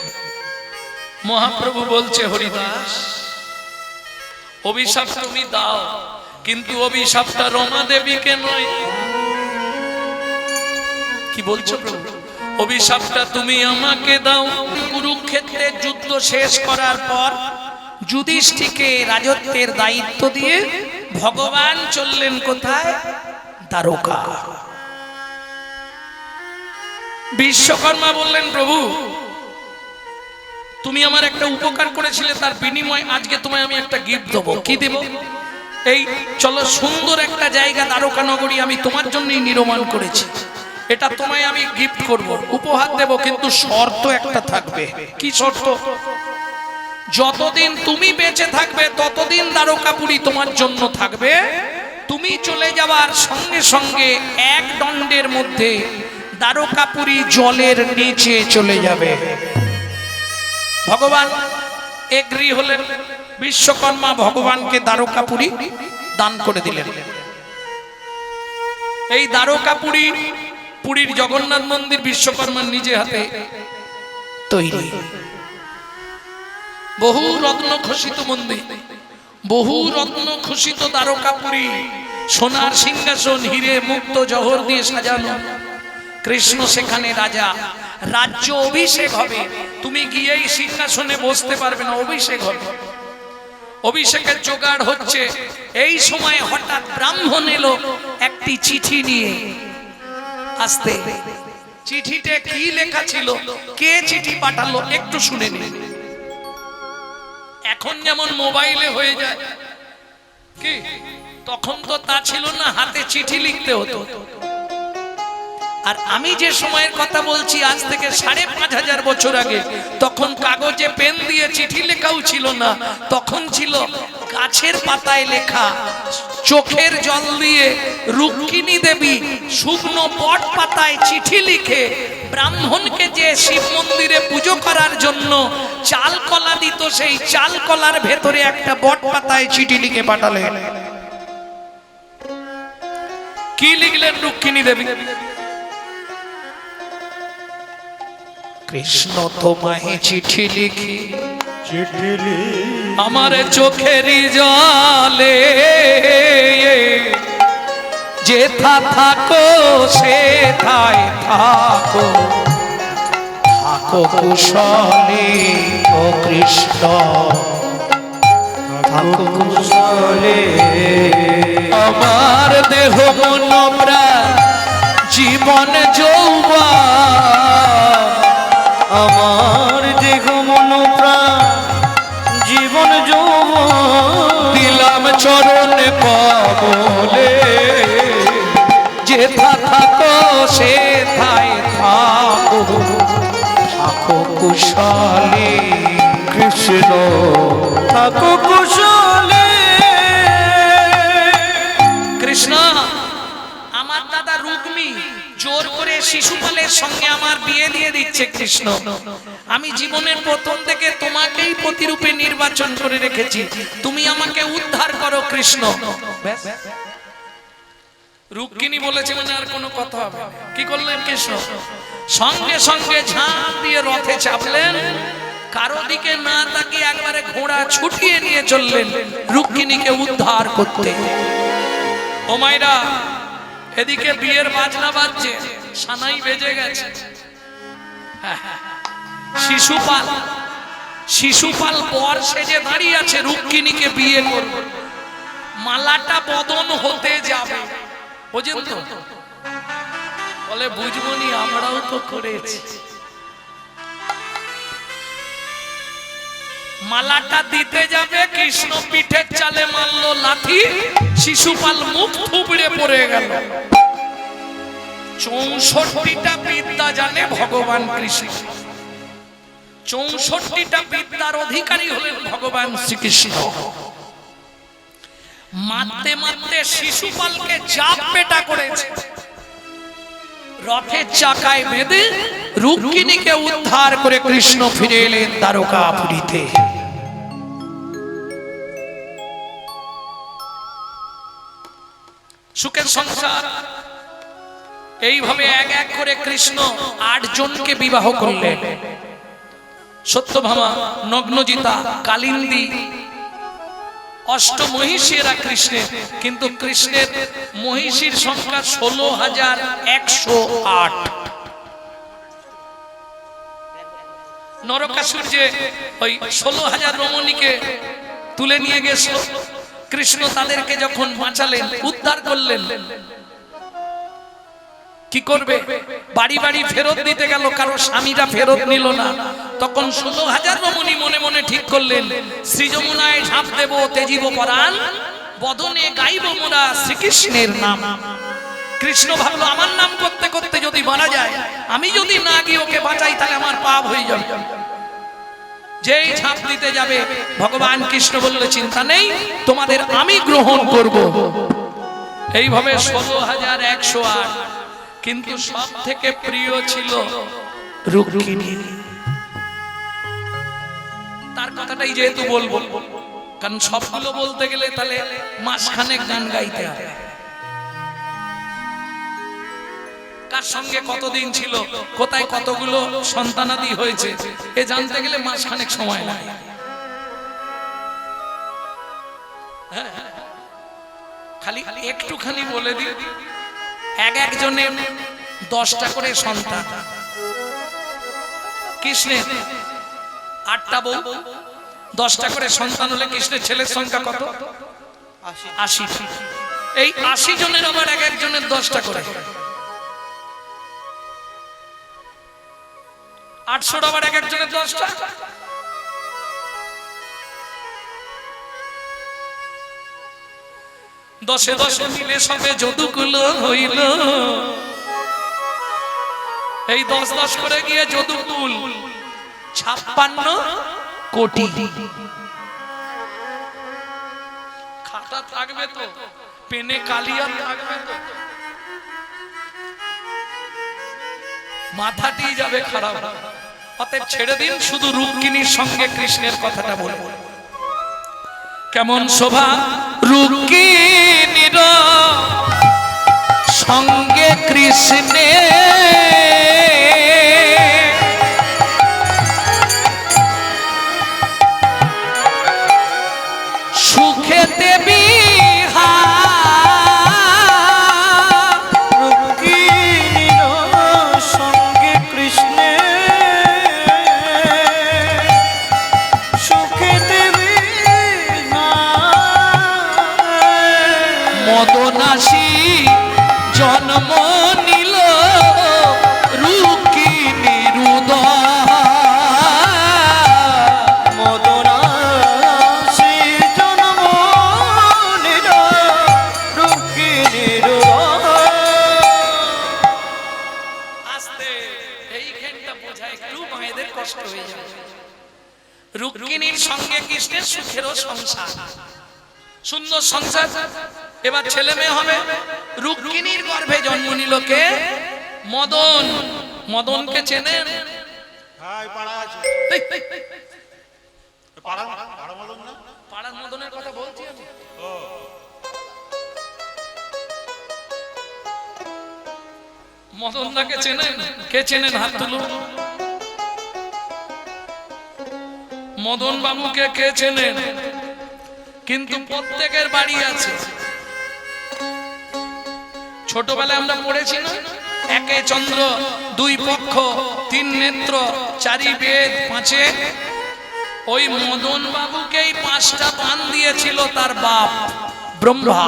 মহাপ্রভু বলছে, হরিদাস অভিশাপ তুমি দাও, কিন্তু অভিশাপটা রমা দেবীকে নয়। কি বলছো প্রভু? অভিশাপটা তুমি আমাকে দাও। কুরুক্ষেত্রের যুদ্ধ শেষ করার পর যুধিষ্ঠিরকে রাজত্বের দায়িত্ব দিয়ে ভগবান চললেন কোথায়? দ্বারকা। বিশ্বকর্মা বললেন, প্রভু তুমি আমার একটা উপকার করেছিলে, তার বিনিময়ে আজকে তোমায় আমি একটা গিফট দেবো। কি দেব? এই চলো, সুন্দর একটা জায়গা দ্বারকা নগরী আমি তোমার জন্যই নির্মাণ করেছি, এটা তোমায় আমি গিফট করব, উপহার দেব, কিন্তু শর্ত একটা থাকবে। কি শর্ত? যতদিন তুমি বেঁচে থাকবে ততদিন দ্বারকাপুরী তোমার জন্য থাকবে। তুমি চলে যাওয়ার সঙ্গে সঙ্গে এক দণ্ডের মধ্যে দ্বারকাপুরী জলের নিচে চলে যাবে। ভগবান এগ্রি হলেন। বিশ্বকর্মা ভগবানকে দ্বারকাপুরী দান করে দিলেন। এই দ্বারকাপুরী, পুরীর জগন্নাথ মন্দির বিশ্বকর্মার নিজে হাতে তৈরি। বহু রত্ন খচিত মন্দির, বহু রত্ন খচিত দ্বারকাপুরী, সোনার সিংহাসন, হিরে মুক্ত জহর দিয়ে সাজানো। কৃষ্ণ সেখানে রাজা, রাজ্য অভিষেক হবে। তুমি গিয়েই সিংহাসনে বসতে পারবে না, অভিষেক হবে। অভিষেকের জোগাড় হচ্ছে। এই সময় হঠাৎ ব্রাহ্মণ এলো একটি চিঠি নিয়ে। আসতে, চিঠিতে কি লেখা ছিল, কে চিঠি পাঠালো একটু শুনে নিন। এখন যেমন মোবাইলে হয়ে যায়, কি তখন তো তা ছিল না, হাতে চিঠি লিখতে হতো। আর আমি যে সময়ের কথা বলছি, আজ থেকে ৫,৫০০ বছর আগে, তখন কাগজে পেন দিয়ে চিঠি লেখাও ছিল না, তখন ছিল গাছের পাতায় লেখা। চোখের জল দিয়ে রুক্মিণী দেবী শুকনো বট পাতায় চিঠি লিখে ব্রাহ্মণকে যে শিব মন্দিরে পুজো করার জন্য চাল কলা দিত, সেই চাল কলার ভেতরে একটা বট পাতায় চিঠি লিখে পাঠালেন। কি লিখলেন রুক্মিণী দেবী? কৃষ্ণ তোমায় চিঠি লিখি, চিঠি আমার চোখেরই জলে, যেথা থাকো সেথায় থাকো, থাকো কুশলে ও কৃষ্ণ, থাকো কুশলে। আমার দেহ মন প্রাণ জীবন যৌবন, আমার দেহ মন প্রাণ জীবন যৌবন দিলাম চরণ কমলে, যেথা থাকো সেথায় থাকো, থাকো কুশলে। কৃষ্ণ থাকো কুশলে। কৃষ্ণ, আমার দাদা রুক্মী জোর করে শিশুপালের সঙ্গে আমার বিয়ে দিয়ে দিচ্ছে। কৃষ্ণ, আমি জীবনের প্রথম থেকে তোমাকেই প্রতিরূপে নির্বাচন করে রেখেছি, তুমি আমাকে উদ্ধার করো কৃষ্ণ। রুক্মিণী বলেছে মানে আর কোনো কথা হবে না। কি করলেন কৃষ্ণ? সঙ্গে সঙ্গে ঝাঁপ দিয়ে রথে চাপলেন, কারো দিকে না তাকিয়ে একবারে ঘোড়া ছুটিয়ে নিয়ে চললেন রুক্মিণীকে উদ্ধার করতে। ও মাইরা, এদিকে বিয়ের বাজনা বাজছে, সানাই বেজে গেছে। শিশুপাল, শিশুপাল বর সেজে দাঁড়িয়ে আছে রুক্মিণীকে বিয়ে করবে। মালাটা বদন হতে যাবে, বুঝেন তো? বলে বুঝবো নি, আমরাও তো করেছি। মালাটা দিতে যাবে, কৃষ্ণ পিঠের চালে মারলো লাথি, শিশুপাল মুখ থুবড়ে পড়ে গেল। 64টা বিদ্যা জানে ভগবান কৃষ্ণ, 64টা বিদ্যার অধিকারী হলেন ভগবান শ্রীকৃষ্ণ। মারতে মারতে শিশুপালকে জাপ পেটা করেছে, রথের চাকায় বেঁধে রুক্মিণীকে উদ্ধার করে কৃষ্ণ ফিরে এলেন দ্বারকাপুরীতে। সুখের সংসার। এইভাবে এক এক করে কৃষ্ণ 8 জনকে বিবাহ করলেন। সত্যভামা, নগ্নজিতা, কালিন্দী, অষ্টমহিষীরা কৃষ্ণের, কিন্তু কৃষ্ণের মহিষীর সংখ্যা 16,108। নরকাসুর যে ওই 16,000 রমণীকে তুলে নিয়ে গেছিল, কৃষ্ণ তাদেরকে যখন বাঁচালেন, উদ্ধার করলেন, কি করবে? বাড়ি বাড়ি ফেরত দিতে গেল, কারো স্বামীরা ফেরত নিল না। তখন 16,000 রমণী মনে মনে ঠিক করলেন, শ্রীযমুনায় ঝাঁপ দেব তেজিব পরাণ, বদনে গাইব মোরা শ্রীকৃষ্ণের নাম। কৃষ্ণ ভাবলো আমার নাম করতে করতে যদি মারা যায়, আমি যদি না গিয়ে ওকে বাঁচাই তাহলে আমার পাপ হয়ে যাবে। যেই ঝাঁপ দিতে যাবে, ভগবান কৃষ্ণ বললে চিন্তা নেই, তোমাদের আমি গ্রহণ করব। এইভাবে 16,108। কিন্তু সব থেকে প্রিয় ছিল রুক্মিণী। তার কথাটাই যেহেতু বলবো, কারণ সবগুলো বলতে গেলে তাহলে মাসখানেক গান গাইতে হবে। কার সঙ্গে কতদিন ছিল, কোথায় কতগুলো সন্তানাদি হয়েছে, এ জানতে গেলে মাসখানেক সময় লাগে। খালি একটুখানি বলে দিই, এক একজনের 10টা করে সন্তান। কৃষ্ণের 8টা বউ, 10টা করে সন্তান হলে কৃষ্ণের ছেলের সংখ্যা কত? 80। এই 80 জনের আবার এক একজনের 10টা করে, 800 আবার এক একজনের 10টা। দশে দশে মিলে সবে যদুকুল হইল, এই 10 করে গিয়ে যদুকুল 56 কোটি। খাতা থাকবে তো, পেনে কালিয়া থাকবে তো, মাথাটি যাবে খারাপ। অতএব ছেড়ে দিন, শুধু রুক্মিণীর সঙ্গে কৃষ্ণের কথাটা বলবো। কেমন শোভা রুক্মিণীর সঙ্গে কৃষ্ণে, সুখে দেবী সুখে দেবী মদনাসী জন্ম নিল রুক্মিণীর উদয়। মদনাসী জন্ম নিল রুক্মিণীর আস্তে এইখানটা বোঝা একটু মায়েদের কষ্ট হয়ে যায়। রুক্মিণীর সঙ্গে কৃষ্ণের সুখেরও সংসার, সুন্দর সংসার। এবার ছেলে মেয়ে হবে। রুক্মিণীর গর্ভে জন্ম নিল কে? মদন। মদনকে চেনেন? হাই পাড়া আছে এই, এই, এই, পাড়া পাড়া মদন না পাড়ার মদনের কথা বলছি আমি। মদনদাকে চেনেন? কে চেনেন হাত তুলুন। মদন বাবুকে কে চেনেন? কিন্তু প্রত্যেকের বাড়ি আছে। ছোটবেলায় আমরা পড়েছি না, একে চন্দ্র, দুই পক্ষ, তিন নেত্র, চারি বেদ, পাঁচে। ওই মদন বাবুকেই 5টা পান দিয়েছিল তার বাপ ব্রহ্মা।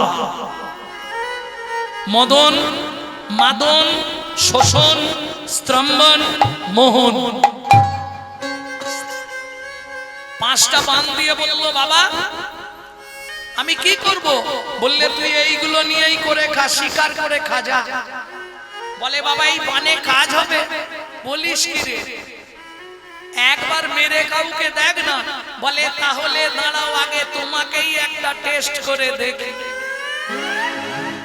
মদন, মাদন, শোষণ, স্তম্ভন, মোহন। 5টা পান দিয়ে বলল, বাবা আমি কি করব? বললে তুই এইগুলো নিয়েই করে খা, শিকার করে খা যা। বলে বাবা এই পানে কাজ হবে? বলিস কি রে, একবার মেরে কাউকে দেখ না। বলে তাহলে দাঁড়াও আগে তোমাকেই একটা টেস্ট করে দেখি।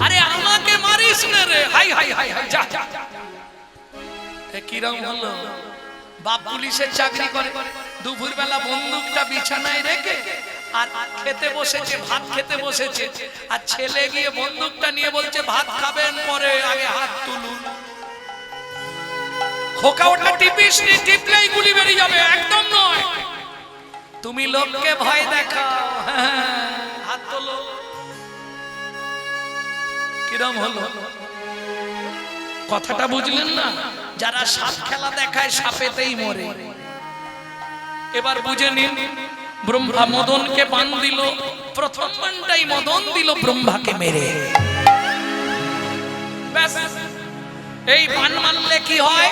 আরে আমাকে মারিস না রে, হাই হাই হাই হাই যা যা। কিরম হলো? বাপ পুলিশের চাকরি করে, দুপুর বেলা বন্দুকটা বিছানায় রেখে আর খেতে বসেছে, ভাত খেতে বসেছে, আর ছেলে গিয়ে বন্দুকটা নিয়ে বলছে ভাত খাবেন পরে, আগে হাত তুলুন। খোকা ওটা টিপিস নি, টিপলেই গুলি বেরিয়ে যাবে, একদম নয়। তুমি লোককে ভয় দেখাও, হাত তোলো। কিরম হলো? কথাটা বুঝলেন না? যারা সাপ খেলা দেখায় সাপেতেই মরে। এবার বুঝে নিন, ব্রহ্মা মদনকে পান দিল, প্রথম পানটাই মদন দিল ব্রহ্মাকে মেরে। ব্যাস, এই পান মানলে কি হয়?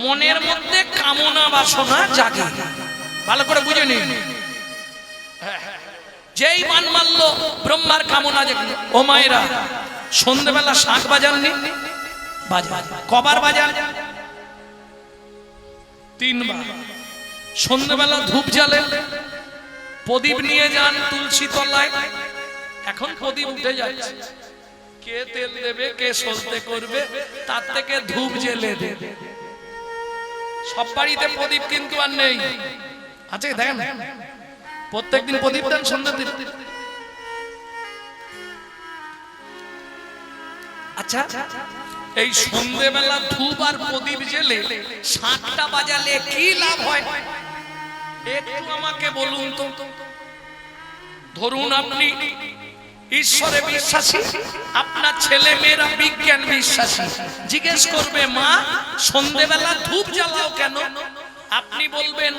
মনের মধ্যে কামনা বাসনা জাগে। ভালো করে বুঝে নিন। যেই পান মানলো ব্রহ্মার কামনা জাগলো। ও মায়েরা, সন্ধ্যেবেলা শাঁখ বাজাননি? বাজান। কবার বাজান? 3 বার। সন্ধ্যেবেলা ধূপ জ্বালেন, প্রদীপ নিয়ে যান তুলসী তলায়। এখন প্রদীপ উঠে যাচ্ছে, কে তেল দেবে, কে সলতে করবে, তার থেকে ধূপ জ্বেলে দেবে। সব বাড়িতে প্রদীপ কিন্তু আর নেই, আছে দেখেন, প্রত্যেকদিন প্রদীপ দেন সন্ধ্যা দিন। আচ্ছা, এই সন্ধ্যেবেলা ধূপ আর প্রদীপ জ্বেলে শাঁখটা বাজালে কি লাভ হয়? একটু আমাকে বলুন তো। ধরুন আপনি ঈশ্বরে বিশ্বাসী, আপনার ছেলে মেয়েরা বিজ্ঞান বিশ্বাসী। জিজ্ঞেস করবে মা সন্ধ্যেবেলা ধূপ জ্বালাও কেন? আপনি বলবেন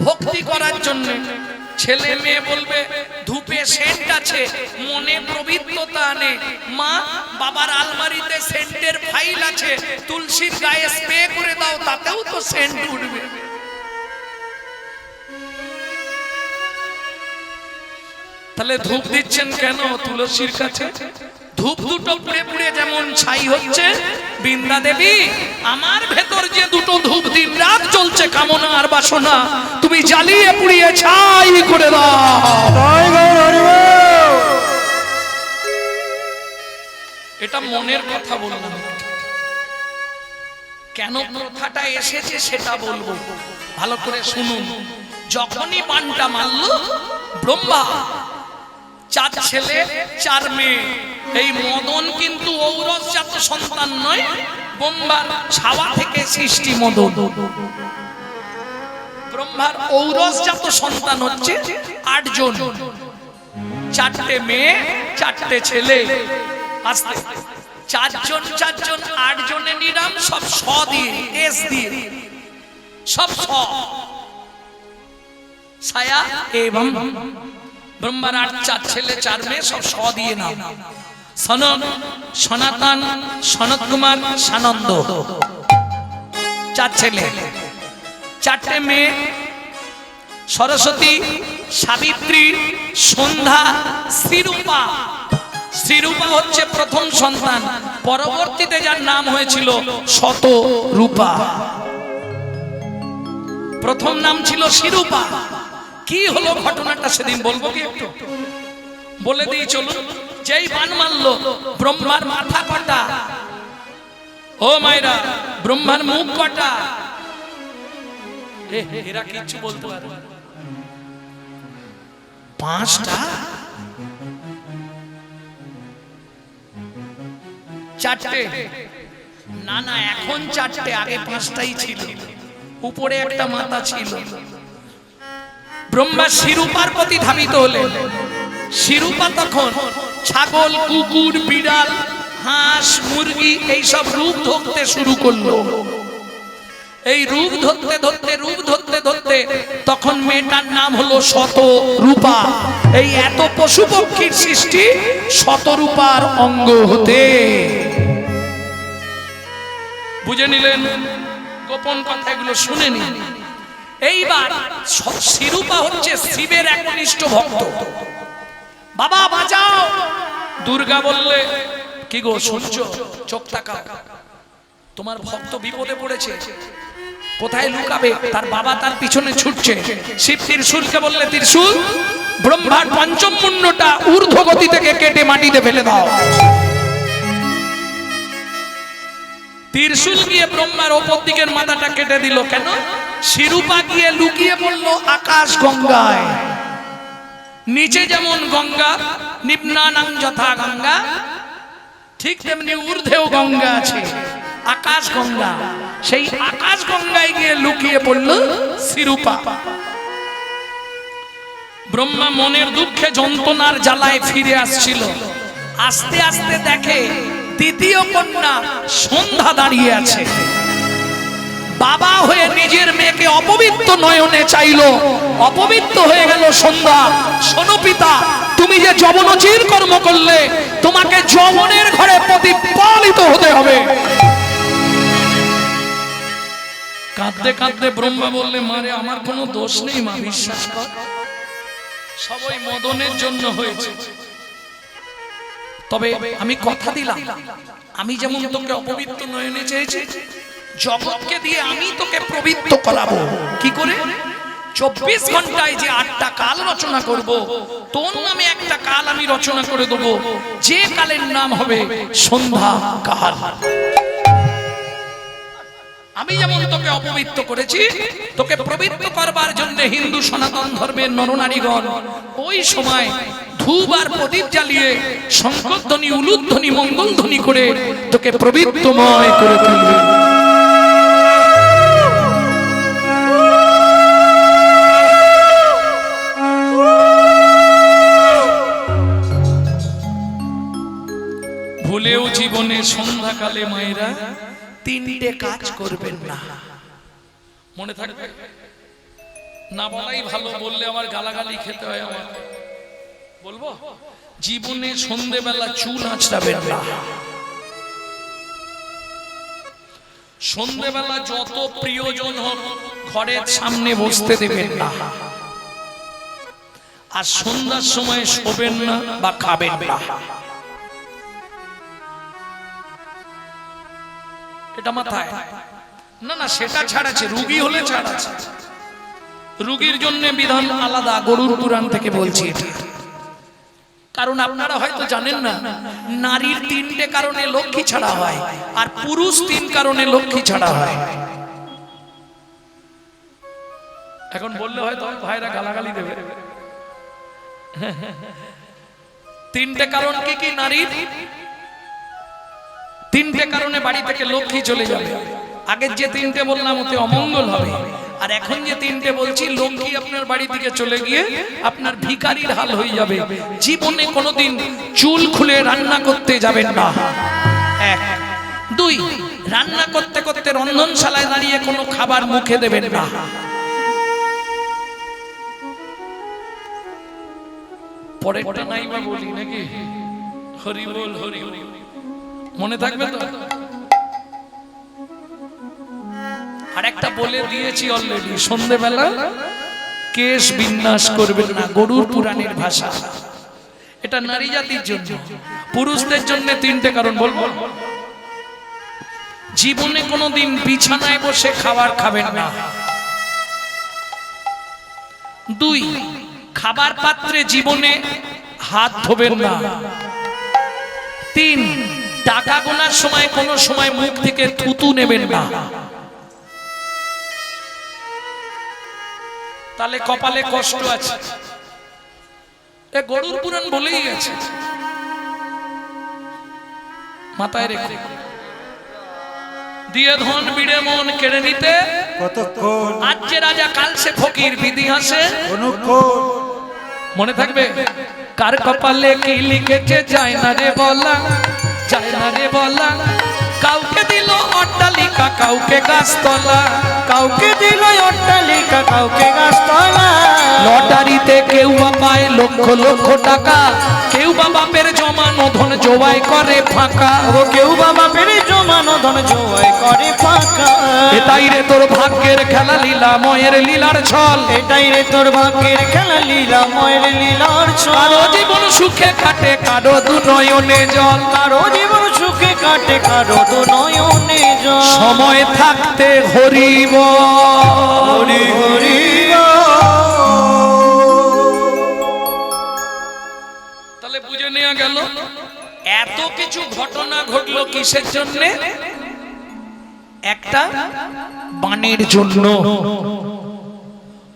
ভক্তি করার জন্য। ছেলে মেয়ে বলবে ধূপে সেন্ট আছে, মনে পবিত্রতা আনে। মা বাবার আলমারিতে সেন্টের ফাইল আছে, তুলসীর গায়ে স্প্রে করে দাও, তাতেও তো সেন্ট উঠবে। তাহলে ধূপ দিচ্ছেন কেন তুলসীর কাছে? ধূপ দুটো পুড়ে পুড়ে যেমন ছাই হচ্ছে, বৃন্দা দেবী আমার ভেতর যে দুটো ধূপ দিন রাত চলছে কামনা আর বাসনা, তুমি জ্বালিয়ে পুড়িয়ে ছাই করে দাও। তাই গৌর হরি বল। এটা মনের কথা বললাম। কেন প্রথাটা এসেছে সেটা বলবো, ভালো করে শুনুন। যখনই পানটা মারল ব্রহ্মা, 4 ছেলে 4 মেয়ে। এই মদন কিন্তু ঔরসজাত সন্তান নয়, ব্রহ্মার ছাওয়া থেকে সৃষ্টি মদন। ব্রহ্মার ঔরসজাত সন্তান হচ্ছে 8 জন, 4টে মেয়ে 4টে ছেলে। আস্তে 4 জন 4 জন 8 জনে নিরাম, সব স দিয়ে, এস দিয়ে, সব স। ছায়া এবং ব্রহ্মার 4 ছেলে 4 মেয়ে, সব স দিয়ে নাম। সনক, সনাতন, সনত কুমার, সানন্দ। 4 ছেলে, 4টে মেয়ে, সরস্বতী, সাবিত্রী, সন্ধ্যা, শ্রীরূপা। শ্রীরূপা হচ্ছে প্রথম সন্তান, পরবর্তীতে যার নাম হয়েছিল শতরূপা। প্রথম নাম ছিল শ্রীরূপা। কি হলো ঘটনাটা সেদিন বলবো কি একটু বলে দিই চলুন। যেই বান মারলো, ব্রহ্মার মাথা কটা, ও মায়েরা, ব্রহ্মার মুখ কটা, এরা কিচ্ছু বলতে পারে না। 5টা, 4টে, না না এখন 4টে, আগে 5টাই ছিল, উপরে একটা মাথা ছিল। ব্রহ্মা শিরূপার প্রতি ধাবিত হলেন। শিরূপা তখন ছাগল, কুকুর, বিড়াল, হাঁস, মুরগি এইসব রূপ ধরতে শুরু করলো। এই রূপ ধরতে ধরতে তখন মেয়েটার নাম হলো শতরূপা। এই এত পশু পক্ষীর সৃষ্টি শতরূপার অঙ্গ হতে। বুঝে নিলেন? গোপন কথা এগুলো শুনে নিন। এইবার শিরূপা হচ্ছে শিবের একনিষ্ঠ ভক্ত। বাবা বাঁচাও। দুর্গা বললে, কি গো শুনছো? চোখ তাকাও, তোমার ভক্ত বিপদে পড়েছে, কোথায় লুকাবে? তার বাবা তার পিছনে ছুটছে। শিব ত্রিশূলকে বললে, ত্রিশূল ব্রহ্মার পঞ্চম মুন্ডটা ঊর্ধ্ব গতি থেকে কেটে মাটিতে ফেলে দাও। ত্রিশূল গিয়ে ব্রহ্মার ওপর দিকের মাথাটা কেটে দিল। কেন? শিরূপা গিয়ে লুকিয়ে পড়ল আকাশ গঙ্গায়। নিচে যেমন গঙ্গা, নিম্নানাং যথা গঙ্গা, ঠিক তেমনি ঊর্ধ্বেও গঙ্গা আছে, আকাশ গঙ্গা। সেই আকাশ গঙ্গায় গিয়ে লুকিয়ে পড়ল শিরূপা। ব্রহ্মা মনের দুঃখে যন্ত্রণার জ্বালায় ফিরে আসছিল। আস্তে আস্তে দেখে দ্বিতীয় কন্যা সন্ধ্যা দাঁড়িয়ে আছে। বাবা হয়ে নিজের মেয়েকে অপবিত্র নয়নে চাইলো, অপবিত্র হয়ে গেল সন্ধ্যা। শোনো পিতা, তুমি যে যবনোচির কর্ম করলে, তোমাকে যবনের ঘরে প্রতিপালিত হতে হবে। কাঁদতে কাঁদতে ব্রহ্মা বললে, মারে আমার কোনো দোষ নেই মা, বিশ্বাস কর, সবই মদনের জন্য হয়েছে। তবে আমি কথা দিলাম, আমি যেমন তোকে অপবিত্র নয়নে চেয়েছি, জগৎকে দিয়ে আমি তোকে পবিত্র করাবো। কি করে? 24 ঘন্টায় যে 8টা কাল রচনা করব, তোর নামে একটা কাল আমি রচনা করে দেবো, যে কালের নাম হবে সন্ধ্যা কাল। আমি যেমন তোকে অপবিত্র করেছি, তোকে পবিত্র করবার জন্য হিন্দু সনাতন ধর্মের নরনারীগণ ওই সময় ধূপ আর প্রদীপ জ্বালিয়ে শঙ্খধ্বনি, উলুধ্বনি, মঙ্গলধ্বনি করে তোকে পবিত্রময় করে তুলবে। ভুলেও জীবনে সন্ধ্যাকালে মায়েরা 3টে কাজ করবেন না। মনে থাকবে? না বলাই ভালো, বললে আমার গালাগালি খেতে হয়। আমার বলবো, জীবনে সন্ধ্যেবেলা চুল আঁচড়াবেন না। সন্ধ্যেবেলা যত প্রিয়জন হোক ঘরের সামনে বসতে দেবেন না। আর সন্ধ্যার সময় শোবেন না বা খাবেন না। এটা মাথায় না না, সেটা ছাড়াছে, রুগী হলে ছাড়াছে। রুগীর জন্য বিধান আলাদা, গরুর পুরাণ থেকে বলছি। কারণ আপনারা হয়তো জানেন না, নারীর 3টে কারণে লক্ষ্মী ছাড়া হয়, আর পুরুষ 3 কারণে লক্ষ্মী ছাড়া হয়। এখন বললে হয়তো ভাইরা গালাগালি দেবে। 3টে কারণ কি কি নারীর? 3টে কারণে বাড়ি থেকে লক্ষ্মী চলে যাবে। আগের যে 3টে বললাম ওতে অমঙ্গল হবে, আর এখন যে 3টে বলছি, লক্ষ্মী আপনার বাড়ি থেকে চলে গিয়ে আপনার ভিখারির হাল হয়ে যাবে। জীবনে কোনোদিন চুল খুলে রান্না করতে যাবেন না। 1, 2, রান্না করতে করতে রন্ধনশালায় দাঁড়িয়ে কোনো খাবার মুখে দেবেন না। পরেরটা নাই বা বলি নাকি? হরি বল হরি হরি, মনে থাকবে তো? আর একটা বলে দিয়েছি অলরেডি, সন্ধ্যেবেলা কেশ বিন্যাস করবেন না, গরুর পুরাণের ভাষা। এটা নারী জাতির জন্য। পুরুষদের জন্য তিনটে কারণ বলবো। জীবনে কোনোদিন বিছানায় বসে খাবার খাবেন না। 2, খাবার পাত্রে জীবনে হাত ধোবেন না। 3, টাকা গোনার সময় কোনো সময় মুখ থেকে থুতু নেবেন না। তাহলে কপালে কষ্ট আছে। এ গরুর পুরাণ বলেই গেছে, মাথায় রেখে। দিয়ে ধন বিড়ে মন কেড়ে নিতে কতক্ষণ আজ যে রাজা কাল সে ফকির, বিধি হাসে অনুক্ষণ। মনে থাকবে? কার কপালে কি লিখেছে যায় না রে বলা, যায় না রে বলা। কাউকে দিল অট্টালিকা, কাউকে গাছতলা, কাউকে দিল অট্টালিকা, কাউকে গাছতলা। লটারিতে কেউ বা পায় লক্ষ লক্ষ টাকা, কেউ বা বাপের জমানো ধন জোয়াই করে ফাঁকা। ও কেউ বাবা পেরে জমানো ধন জোয়াই করে ফাঁকা। এটাই রে তোর ভাগ্যের খেলা, লীলা ময়ের লীলার ছল। এটাই রে তোর ভাগ্যের খেলা, লীলা ময়ের লীলার ছল। কারো জীবন সুখে কাটে, কারো দু নয়নে জল। কারো জীবন সুখে কাটে, কারো তো নয়নে জল। সময় থাকতে হরি বল। হরি হরি তাহলে বুঝে নেওয়া গেল এত কিছু ঘটনা ঘটলো কিসের জন্য? একটা বাণের জন্য।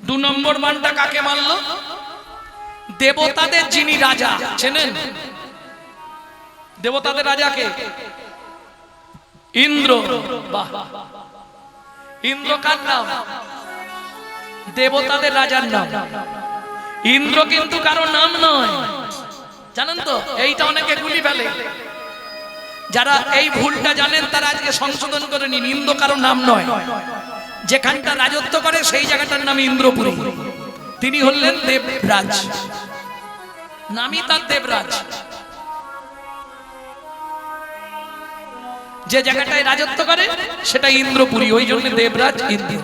2 নম্বর বাণটা কাকে মারলো? দেবতাদের যিনি রাজা, চেনেন দেবতাদের রাজাকে? ইন্দ্র। বাহ, ইন্দ্র কার নাম? দেবতাদের রাজার নাম। ইন্দ্র কিন্তু কারো নাম নয়, জানেন তো? এইটা অনেকে গুলি ফেলে। যারা এই ভুলটা জানেন তারা আজকে সংশোধন করে নিন। ইন্দ্র কারো নাম নয়। যেখানটা রাজত্ব করে সেই জায়গাটার নাম ইন্দ্রপুরী। তিনি হলেন দেবরাজ, নামই তার দেবরাজ। যে জায়গাটায় রাজত্ব করে সেটা ইন্দ্রপুরী, ওই জন্য দেবরাজ ইন্দ্র।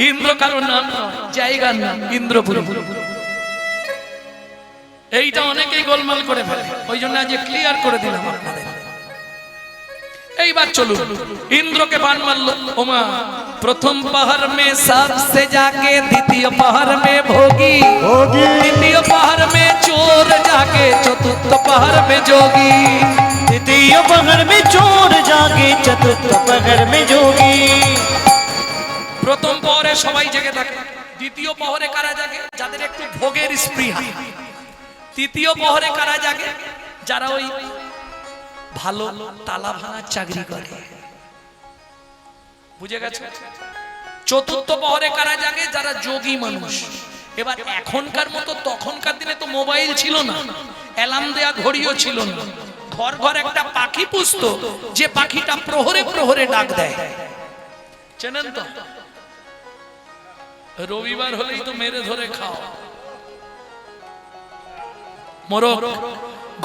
ইন্দ্র কারো নাম নয়, জায়গার নাম ইন্দ্রপুরী। এইটা অনেকেই গোলমাল করে ফেলে, ওই জন্য আজ ক্লিয়ার করে দিলাম আপনাদের। এইবার চলুন, ইন্দ্রকে বান মারলো। ওমা, প্রথম পাহাড় মে सबसे जाके, দ্বিতীয় পাহাড় মে ভোগী, তৃতীয় পাহাড় মে চোর जाके, চতুর্থ পাহাড় মে যোগী। তৃতীয় পাহাড় মে চোর জাগে, চতুর্থ পাহাড় মে যোগী। প্রথম পহরে সবাই জেগে থাকে। দ্বিতীয় পহরে কারা জাগে? যাদের একটু ভোগের স্পৃহা। তৃতীয় পহরে কারা জাগে? যারা ওই ভালো তালা ভাঙার চাকরি করে। বুঝে গেছে? চতুর্থ পহরে কারা জাগে? যারা যোগী মানুষ। এবার এখনকার মতো তখনকার দিনে তো মোবাইল ছিল না, অ্যালার্ম দেয়া ঘড়িও ছিল না। ঘর ঘর একটা পাখি পুষতো, যে পাখিটা প্রহরে প্রহরে ডাক দেয়। চেনেন তো? রবিবার হলেই তো মেরে ধরে খাও। মোরগ।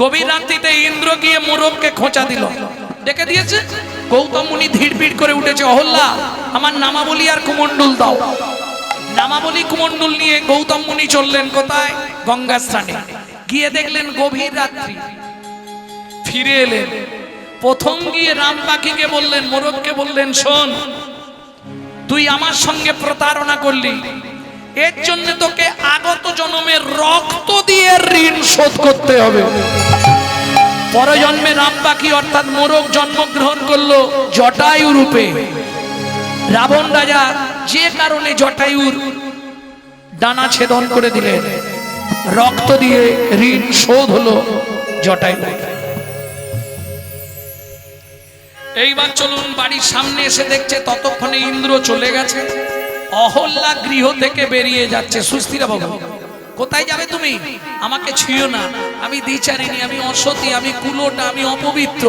গভীর রাত্রিতে ইন্দ্র গিয়ে মোরগকে খোঁচা দিল, ডেকে দিয়েছে। গৌতম মুনি ধীরবিড় করে উঠেছে, অহল্যা আমার নামাবলী আর কুমন্ডল দাও। নামাবলী কুমন্ডল নিয়ে গৌতম মুনি চললেন কোথায়? গঙ্গা স্নানে। গিয়ে দেখলেন গভীর রাত্রি, ফিরে এলেন। প্রথম গিয়ে রাম পাখিকে বললেন, মোরগকে বললেন, শোন, তুই আমার সঙ্গে প্রতারণা করলি, এর জন্য তোকে আগত জন্মের রক্ত দিয়ে ঋণ শোধ করতে হবে। পরজন্মে রাম পাখি অর্থাৎ মোরগ জন্মগ্রহণ করলো জটায়ু রূপে। রাবণ রাজা যে কারণে জটায়ুর ডানা ছেদন করে দিলেন, রক্ত দিয়ে ঋণ শোধ হলো জটায়ু। এইবার চলুন, বাড়ির সামনে এসে দেখছে ততক্ষণে ইন্দ্র চলে গেছে। অহল্যা গৃহ থেকে বেরিয়ে যাচ্ছে। সুস্থিরা বাবু, কোথায় যাবে তুমি? আমাকে ছুঁয়ো না, আমি দ্বিচারিণী, আমি অসতী, আমি কুলোটা, আমি অপবিত্র।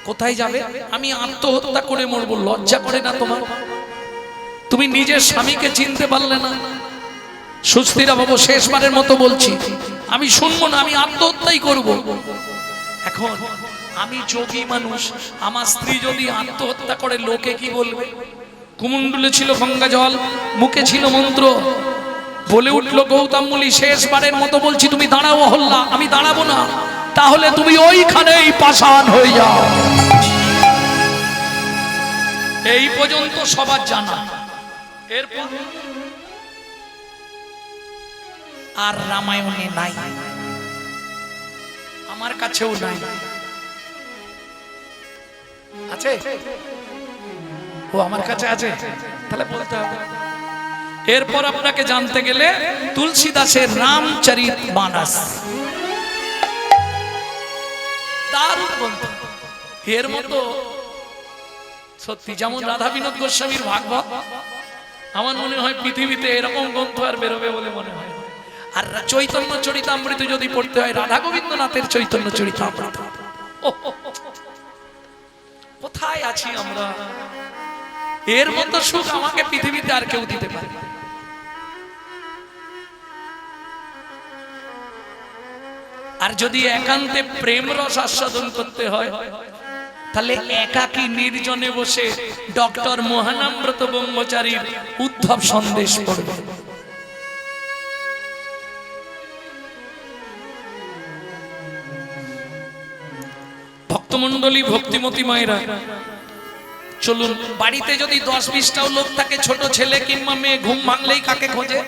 কোথায় যাবে? আমি আত্মহত্যা করে মরবো। লজ্জা করে না তোমার? তুমি নিজের স্বামীকে চিনতে পারলে না? সুস্থিরা বাবু শেষবারের মতো বলছি, আমি শুনবো না, আমি আত্মহত্যাই করব। এখন আমি যোগী মানুষ, আমার স্ত্রী যদি আত্মহত্যা করে লোকে কি বলবে? কুমুন্ডলে ছিল গঙ্গা জল, মুখে ছিল মন্ত্র, বলে উঠল গৌতম মুনি শেষবারের মতো বলছি তুমি দাঁড়াও অহল্যা। আমি দাঁড়াবো না, তাহলে তুমি ওইখানেই পাষাণ হয়ে যাও। এই পর্যন্ত সবার জানা। এরপর আর রামায়ণে নাই, আমার কাছেও নাই। আছে? ও আমার কাছে আছে, তাহলে বলতে হবে। এরপর আপনাকে জানতে গেলে তুলসী দাসের রামচরিত মানস, দারুণ গ্রন্থ। এর মতো সত্যি যেমন রাধা বিনোদ গোস্বামীর ভাগবত, আমার মনে হয় পৃথিবীতে এরকম গ্রন্থ আর বেরোবে বলে মনে হয়। আর চৈতন্য চরিতামৃত যদি পড়তে হয় রাধা গোবিন্দনাথের চৈতন্য চরিতামৃত। কোথায় আছি আমরা? এর মতো সুখ আমাকে পৃথিবীতে আর কেউ দিতে পারে না। আর যদি একান্তে প্রেম রস আস্বাদন করতে হয় তাহলে একাকী নির্জনে বসে ডক্টর মহানামব্রত ব্রহ্মচারীর উদ্ধব সন্দেশ পড়বে। ভক্তমন্ডলী, ভক্তিমতী মায়েরা, চলুন বাড়িতে যদি 10-20টাও লোক থাকে, ছোট ছেলে কিংবা মেয়ে ঘুম ভাঙলেই কাকে খোঁজে?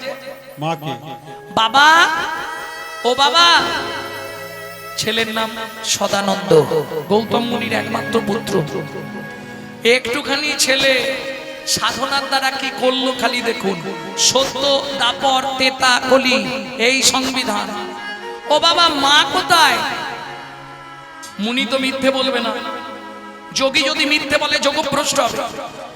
মাকে। বাবা, ও বাবা। ছেলের নাম সদানন্দ, গৌতম মুনির একমাত্র পুত্র। একটুখানি ছেলে সাধনার দ্বারা কি করলো খালি দেখুন, সত্য, দাপর, তেতা, কলি, এই সংবিধান। ও বাবা, মা কোথায়? মুনি তো মিথ্যে বলবে না। যোগী যদি মিথ্যে বলে যোগভ্রষ্ট হবে,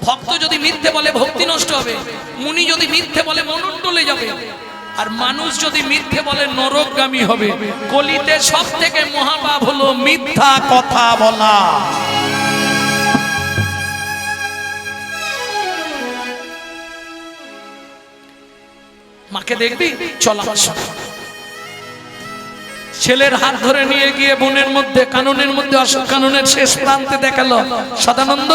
ভক্ত যদি মিথ্যে বলে ভক্তি নষ্ট হবে, মুনি যদি মিথ্যে বলে মনন ডলে যাবে, আর মানুষ যদি মিথ্যে বলে নরকগামী হবে। কলিতে সব থেকে মহাপাপ হলো মিথ্যা কথা বলা। মাকে দেখবি? চল আমার সঙ্গে। ছেলের হাত ধরে নিয়ে গিয়ে বনের মধ্যে, কাননের মধ্যে, অশোক কাননের শেষ প্রান্তে দেখালো, সদানন্দ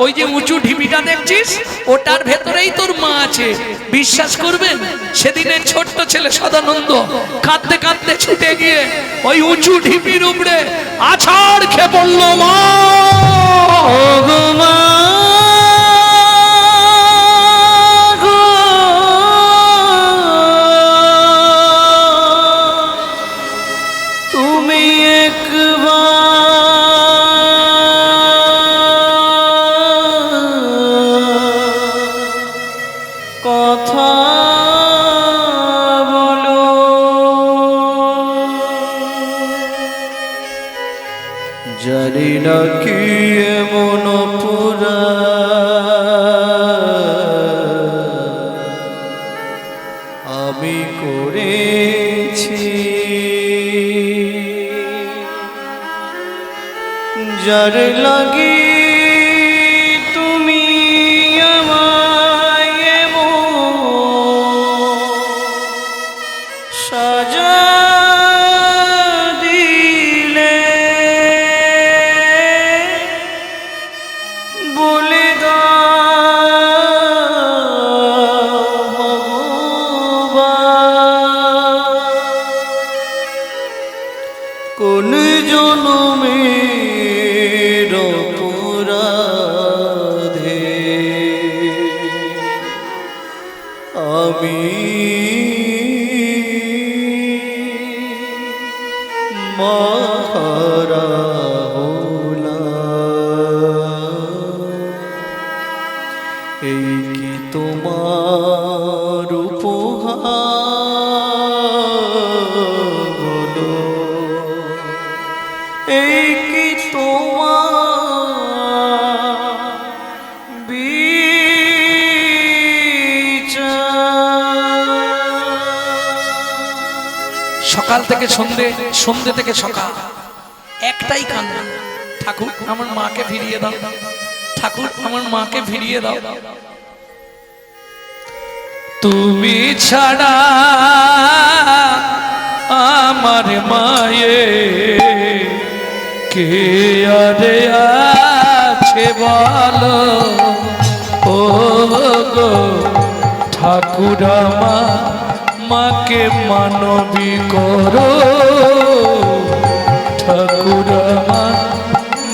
ওই যে উঁচু ঢিপিটা দেখছিস, ওটার ভেতরেই তোর মা আছে। বিশ্বাস করবেন, সেদিনের ছোট্ট ছেলে সদানন্দ কাঁদতে কাঁদতে ছুটে গিয়ে ওই উঁচু ঢিপির উপরে আছাড় খেয়ে পড়ল, মা গো মা। জানি না কি এমন পুরা আমি করেছি, যার লাগি তুমি আমায় এমন সাজা দিলে, বলে দাও ভগবান, কোন জনমের অপরাধে আমি মারা হলাম। এই কি তোমার উপহার বলো, এই কি তোমার বিচার। সকাল থেকে সন্ধে, সন্ধে থেকে সকাল, একটাই কান্না, ঠাকুর আমার মাকে ফিরিয়ে দাও, ঠাকুর আমার মাকে ফিরিয়ে দাও। তুমি ছাড়া আমার মায়ে কে আরে আছে বলো ও গো ঠাকুর আমার মাকে মানবী করো ঠাকুর আমার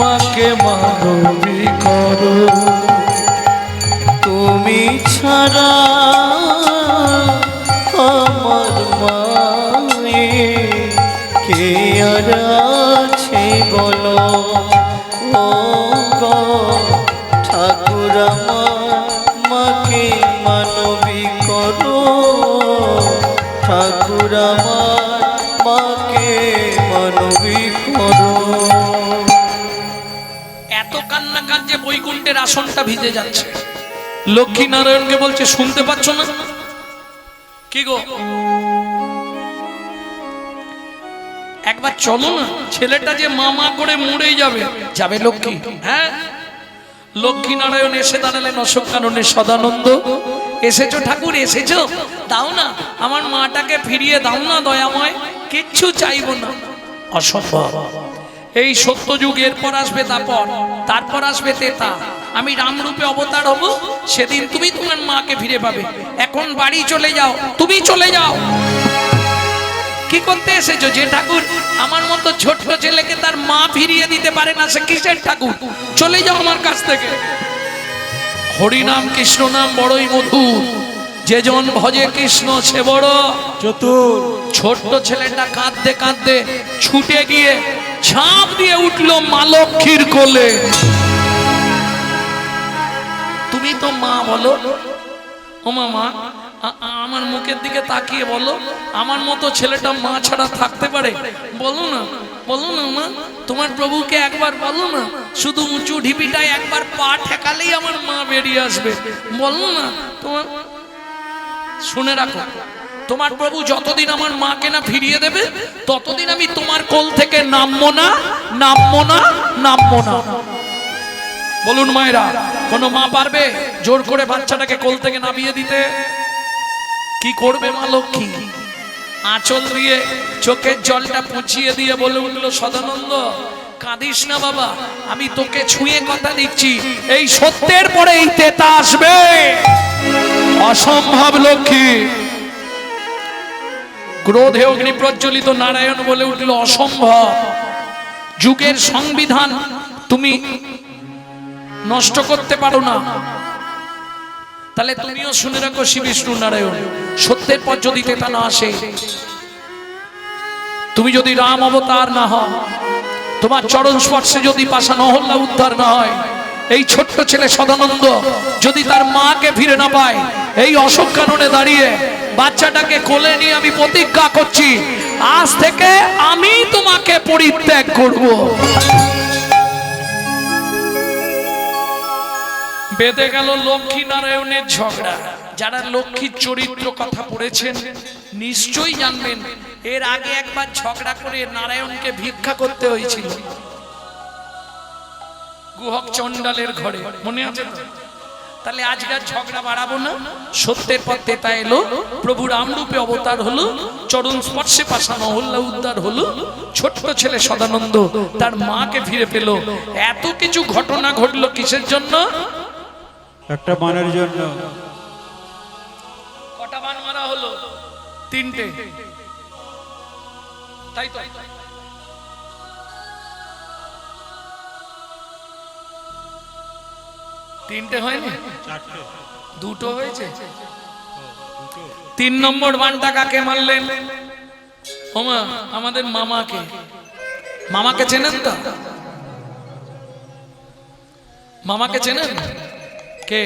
মাকে মানবী করো তুমি ছাড়া আমার মায়ে কে আর আছে বলো ও গো ঠাকুর আমার মাকে মানবী করো ঠাকুর আমার মাকে মানবী করো। এত কান্না কাঁদছে বৈকুণ্ঠের আসনটা ভিজে যাচ্ছে। লক্ষ্মী নারায়ণকে বলছে শুনতে পাচ্ছ না কি গো, একবার চলো না, ছেলেটা যে মামা করে মরেই যাবে। যাবে লক্ষ্মী? হ্যাঁ। লক্ষ্মী নারায়ণ এসে দাঁড়ালেন অশোক কাননের সদানন্দ। এসেছো ঠাকুর, এসেছো, দাও না আমার মাটাকে ফিরিয়ে দাও না দয়াময়, কিচ্ছু চাইবো না। অসম্ভব, এই সত্যযুগ এরপর আসবে তারপর, তারপর আসবে তেতা, আমি রামরূপে অবতার হব, সেদিন তুমি তোমার মাকে ফিরে পাবে। এখন বাড়ি চলে যাও, তুমি চলে যাও। কি করতে এসেছো? যে ঠাকুর আমার মতো ছোট্ট ছেলেকে তার মা ফিরিয়ে দিতে পারে না, সে কিসের ঠাকুর? চলে যাও আমার কাছ থেকে। হরিনাম কৃষ্ণ নাম বড়ই মধুর, যে জন ভজে কৃষ্ণ সে বড় চতুর। ছোট্ট ছেলেটা কাঁদতে কাঁদতে ছুটে গিয়ে ঝাঁপ দিয়ে উঠলো মা লক্ষ্মীর কোলে। তুমি তো মা, বলো ও মামা, আমার মুখের দিকে তাকিয়ে বলো, আমার মতো ছেলেটা মা ছাড়া থাকতে পারে? বলো না, বলো না মা, তোমার প্রভুকে একবার বলো না, শুধু উঁচু ঢিপিটায় একবার পা ঠেকালেই আমার মা বেরিয়ে আসবে, বলো না তোমার। শুনে রাখো, তোমার প্রভু যতদিন আমার মাকে না ফিরিয়ে দেবে, ততদিন আমি তোমার কোল থেকে নামবো না, নামবো না, নামবো না। বলুন মায়েরা, কোন মা পারবে জোর করে বাচ্চাটাকে কোল থেকে নামিয়ে দিতে? কি করবে মা লক্ষ্মী? আঁচল দিয়ে চোখের জলটা পুছিয়ে দিয়ে বলে উঠলো, সদানন্দ কাঁদিস না বাবা, আমি তোকে ছুঁয়ে কথা দিচ্ছি, এই সত্যের পরে এই তেতা আসবে। অসম্ভব লক্ষ্মী। ক্রোধে অগ্নি প্রজ্বলিত নারায়ণ বলে উঠল, অসম্ভব। যুগের সংবিধান তুমি নষ্ট করতে পারো না। তাহলে তুমিও শুনে রাখো শ্রী বিষ্ণু নারায়ণ, সত্যের পর যদি তেতা না আসে, তুমি যদি রাম অবতার না হও, তোমার চরণ স্পর্শে যদি পাষাণ অহল্যা উদ্ধার না হয়, এই ছোট্ট ছেলে সদানন্দ যদি তার মাকে ফিরে না পায়, এই অশোক কাননে দাঁড়িয়ে বাচ্চাটাকে কোলে নিয়ে আমি প্রতিজ্ঞা করছি, আজ থেকে আমি তোমাকে পরিত্যাগ করব। বেঁধে গেল লক্ষ্মী নারায়ণের ঝগড়া। যারা লক্ষ্মীর চরিত্র কথা পড়েছেন নিশ্চয়ই জানবেন, এর আগে একবার ঝগড়া করে নারায়ণকে ভিক্ষা করতে হয়েছিল গুহক চণ্ডালের ঘরে, মনে আছে তো? তাহলে আজকের ঝগড়া বাড়াবো না, সত্যের পর তেতা এলো, প্রভু রামরূপে অবতার হলো, চরণ স্পর্শে পাষাণ অহল্যা উদ্ধার হলো, ছোট্ট ছেলে সদানন্দ তার মাকে ফিরে পেল। এত কিছু ঘটনা ঘটলো কিসের জন্য? একটা বানের জন্য। কটা বান মারা হলো? 3টে, তাই তো? তিনটে হয়নি, 2টো হয়েছে। 3 নম্বর বানটা কাকে মারলেন? ওমা, আমাদের মামাকে। মামাকে চেনেন তো? মামাকে চেনেন? কে?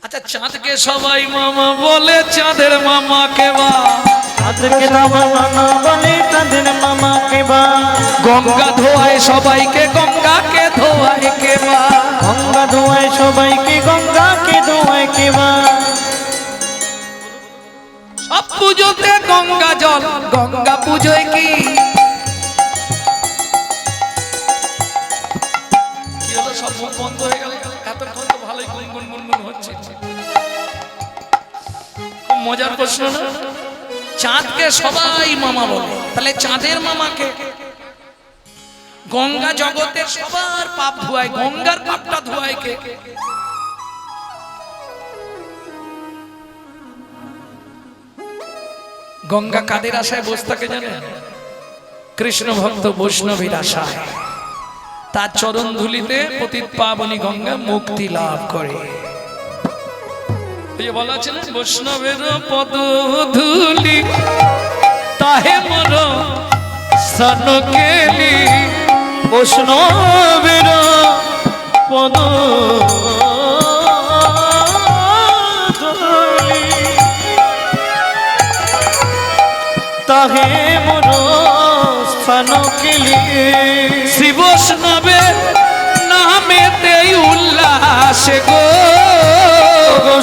আচ্ছা, চাঁদকে সবাই মামা বলে, চাঁদের মামা কে বা? চাঁদকে মামা বলে, চাঁদের মামা কে বা? গঙ্গা ধোয়ায় সবাইকে, গঙ্গাকে ধোয়ায় কে বা? গঙ্গা ধোয়ায় সবাইকে, গঙ্গাকে ধোয়ায় কে বা? সব পুজোতে গঙ্গা জল, গঙ্গা পুজোয় কি হলো? সব মুখ বন্ধ হয়ে গেল, এতক্ষণ তো ভালোই গুনগুন গুনগুন হচ্ছে। মজার প্রশ্ন না? চাঁদকে সবাই মামা বলে, তাহলে চাঁদের মামাকে? গঙ্গা জগতের সবার পাপ ধোয়ায়, গঙ্গার পাপটা ধোয়ায় কে? গঙ্গা কাদের আশায় বসে থাকে জানেন? কৃষ্ণ ভক্ত বৈষ্ণবীর আশায়। তার চরণ ধুলিতে পতিত পাবনী গঙ্গা মুক্তি লাভ করে। বলা আছে না, বৈষ্ণবের পদ ধুলি তাহে মোর স্থান কেলি। বৈষ্ণবের পদ ধুলি তাহে মোর স্থান কেলি। শ্রী বৈষ্ণবের নামেতে উল্লাস গো,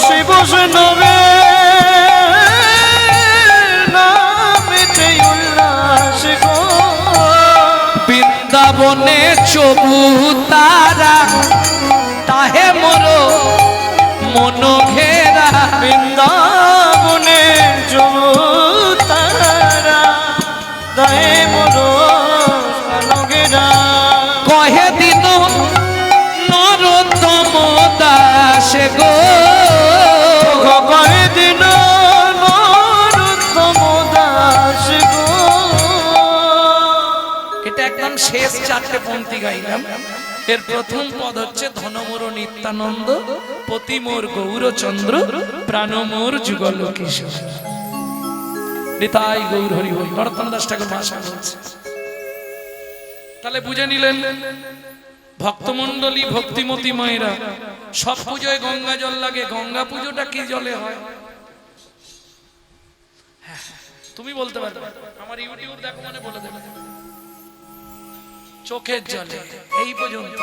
শ্রী বৈষ্ণবের নামেতে উল্লাস গো। বৃন্দাবনে চবুতারা তাহে মোর মন ঘেরা। বৃন্দাবনে চবুতারা তাহে মোর মন ঘেরা। কহে দিন নরোত্তম দাস গো, কহে দিন নরোত্তম দাস গো। এটা একদম শেষ চারটে পংক্তি গাইলাম। এর প্রথম পদ হচ্ছে ধনমোর নিত্যানন্দ, পতিমোর গৌরচন্দ্র, প্রাণমোর যুগল কিশোর। নিতাই গৌর হরি হরি। নরোত্তম দাস ঠাকুর ভাষা বলছে। তাহলে বুঝে নিলেন ভক্তমণ্ডলী ভক্তিমতী মায়েরা সব পুজোয় গঙ্গা জল লাগে। গঙ্গা পুজোটা কি জলে হয়? তুমি বলতে পারবে, আমার ইউটিউব দেখো মানে বলে দেবে। চোখের জলে, এই পর্যন্ত।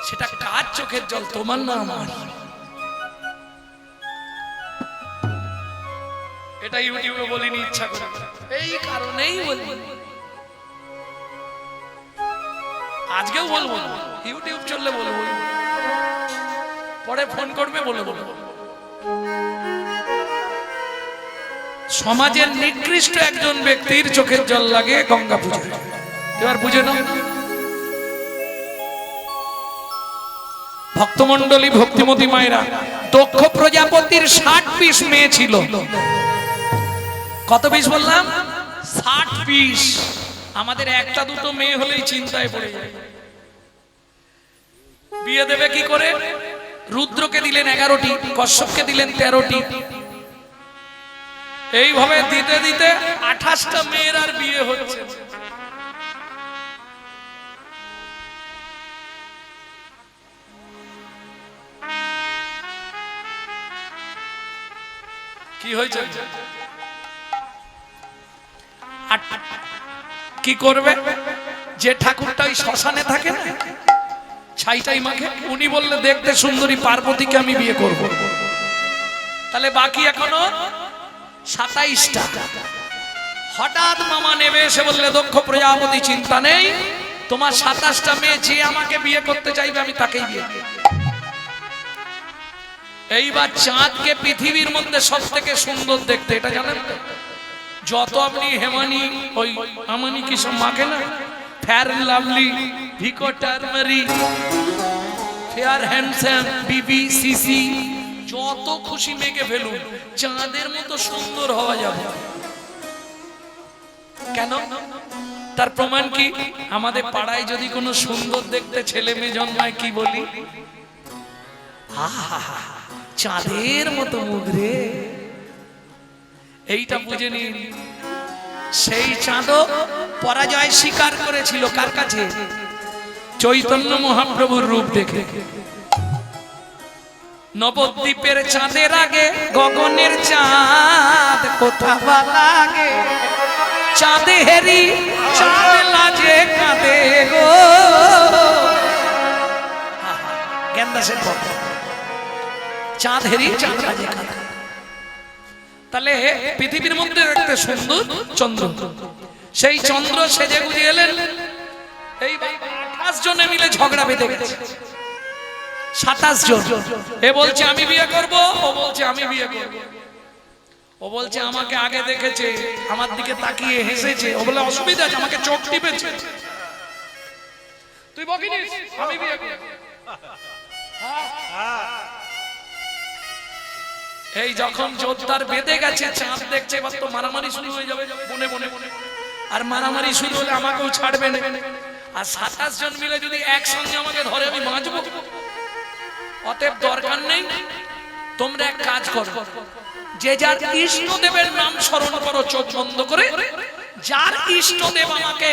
সেটা কার চোখের জল? তোমার না আমার? এটা ইউটিউবে বলিনি ইচ্ছা করে, এই কারণেই বলি। আজকেও বলবো, ইউটিউব চললে বলবো, পরে ফোন করবে বলে বলবো। সমাজের নিকৃষ্ট একজন ব্যক্তির চোখের জল লাগে গঙ্গা পুজো। এবার বুঝে নাও, ভক্তমণ্ডলী ভক্তিমতী মায়েরা, দক্ষ প্রজাপতির 60 পিস মেয়ে ছিল। কত পিস বললাম? 60 পিস। আমাদের একটা দুটো মেয়ে হলেই চিন্তায় পড়ে যায়। বিয়ে দেবে কি করে? রুদ্রকে দিলেন 11টি, কশ্যপকে দিলেন 13টি। এইভাবে দিতে দিতে 28টা মেয়ের আর বিয়ে হচ্ছে। কি হয়েছে? কি করবে? যে ঠাকুরটা ওই শ্মশানে থাকে না, ছাইটাই মাখে, উনি বললে দেখতে সুন্দরী পার্বতীকে আমি বিয়ে করব। তাহলে বাকি এখনো 27টা। হঠাৎ মামা নেবে এসে বললে, দক্ষ প্রজাপতি চিন্তা নেই, তোমার 27টা মেয়ে যে আমাকে বিয়ে করতে চাইবে আমি তাকেই বিয়ে করব। এইবার চাঁদকে পৃথিবীর মধ্যে সব থেকে সুন্দর দেখতে, এটা জানেন তো? যত আপনি হেমানি ওই আমানি কি সব মাখে না, fair lovely, Vicco turmeric, fair handsome, BB, CC, যত খুশি মেখে ফেলুন, চাঁদের মতো সুন্দর হওয়া যাবে। কেন? তার প্রমাণ কি? আমাদের পাড়ায় যদি কোনো সুন্দর দেখতে ছেলে মেয়ে জন্মায়, কি বলি? চাঁদের মতো মুখ রে। এইটা বুঝে নিন, সেই চাঁদও পরাজয় স্বীকার করেছিল কার কাছে? চৈতন্য মহাপ্রভুর রূপ দেখে। নবদ্বীপের চাঁদের আগে গগনের চাঁদ কোথা বা লাগে, চাঁদে হেরি চাঁদ লাজে কাঁদে গো। জ্ঞানদাসের কথা, চাঁদ হেরি চাঁদ লাজে কাঁদে। তাহলে পৃথিবীর মধ্যে দেখতে সুন্দর চন্দ্র, সেই চন্দ্র সেজে গুজে এলেন। এই 28 জনে মিলে ঝগড়া বেঁধে গেছে। 27 জন। এ বলছে আমি বিয়ে করব, ও বলছে আমি বিয়ে করব। ও বলছে আমাকে আগে দেখেছে, আমার দিকে তাকিয়ে হেসেছে। ও বলে অসুবিধা আছে, আমাকে চোখ টিপেছে। তুই বকিনিস, আমি বিয়ে করব। এই যখন জোরদার বেঁধে গেছে, চাঁদ দেখছে, এবার তো মারামারি শুরু হয়ে যাবে বনে বনে বনে। আর মারামারি শুরু হলে আমাকেও ছাড়বে না। আর 27 জন মিলে যদি একসঙ্গে আমাকে ধরে, আমি বাঁচবো? অতএব দরকার নেই, তোমরা এক কাজ করো, যে যার ইষ্টদেবের নাম স্মরণ করো চোখ বন্ধ করে। যার ইষ্টদেব আমাকে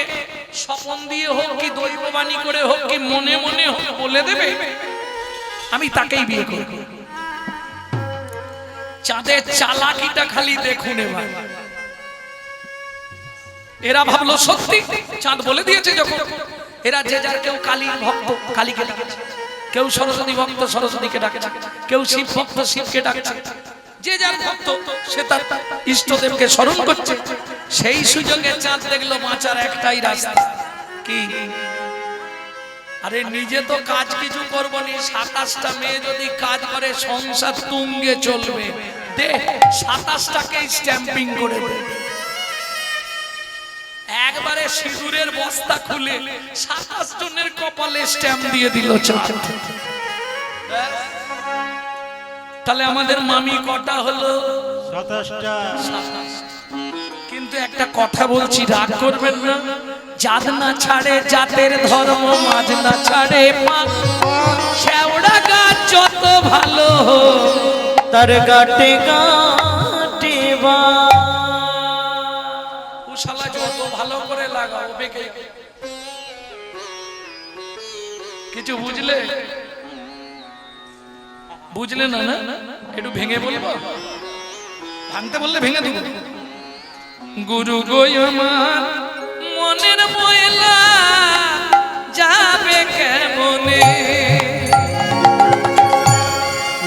স্বপন দিয়ে হোক কি দৈববাণী করে হোক কি মনে মনে হোক বলে দেবে, আমি তাকেই বিয়ে করব। চাঁদের চালাকিটা খালি দেখুন এবার। এরা ভাবলো সত্যি চাঁদ বলে দিয়েছে যখন। এরা যে যার, কেউ কালীর ভক্ত কালীকে ডাকছে, কেউ সরস্বতী ভক্ত সরস্বতীকে ডাকছে, কেউ শিব ভক্ত শিবকে ডাকছে। যে যার ভক্ত সে তার ইষ্টদেবকে স্মরণ করছে। সেই সুযোগে চাঁদ দেখলো বাঁচার একটাই রাস্তা। কি? আরে নিজে তো কাজ কিছু করবো নি, 27টা মেয়ে যদি কাজ করে সংসার তুঙ্গে চলবে, দে 27টাকে স্ট্যাম্পিং করে দে। একবারে সিঁদুরের বস্তা খুলে 27 জনের কপালে স্ট্যাম্প দিয়ে দিল চাঁদ। তাহলে আমাদের মামি কটা হলো? 27টা। কিন্তু একটা কথা বলছি, রাগ করবেন না। জাত না ছাড়ে জাতের ধর্ম, মাঝ না ছাড়ে শেওড়া গাছ যত ভালো তার গাটে গাটে বা শালা যত ভালো করে লাগাও বেঁকে। কিছু বুঝলে? বুঝলে না? না একটু ভেঙে বলবো, ভাঙতে বললে ভেঙে দেব। গুরু গো আমার মনের ময়লা যাবে কেমনে,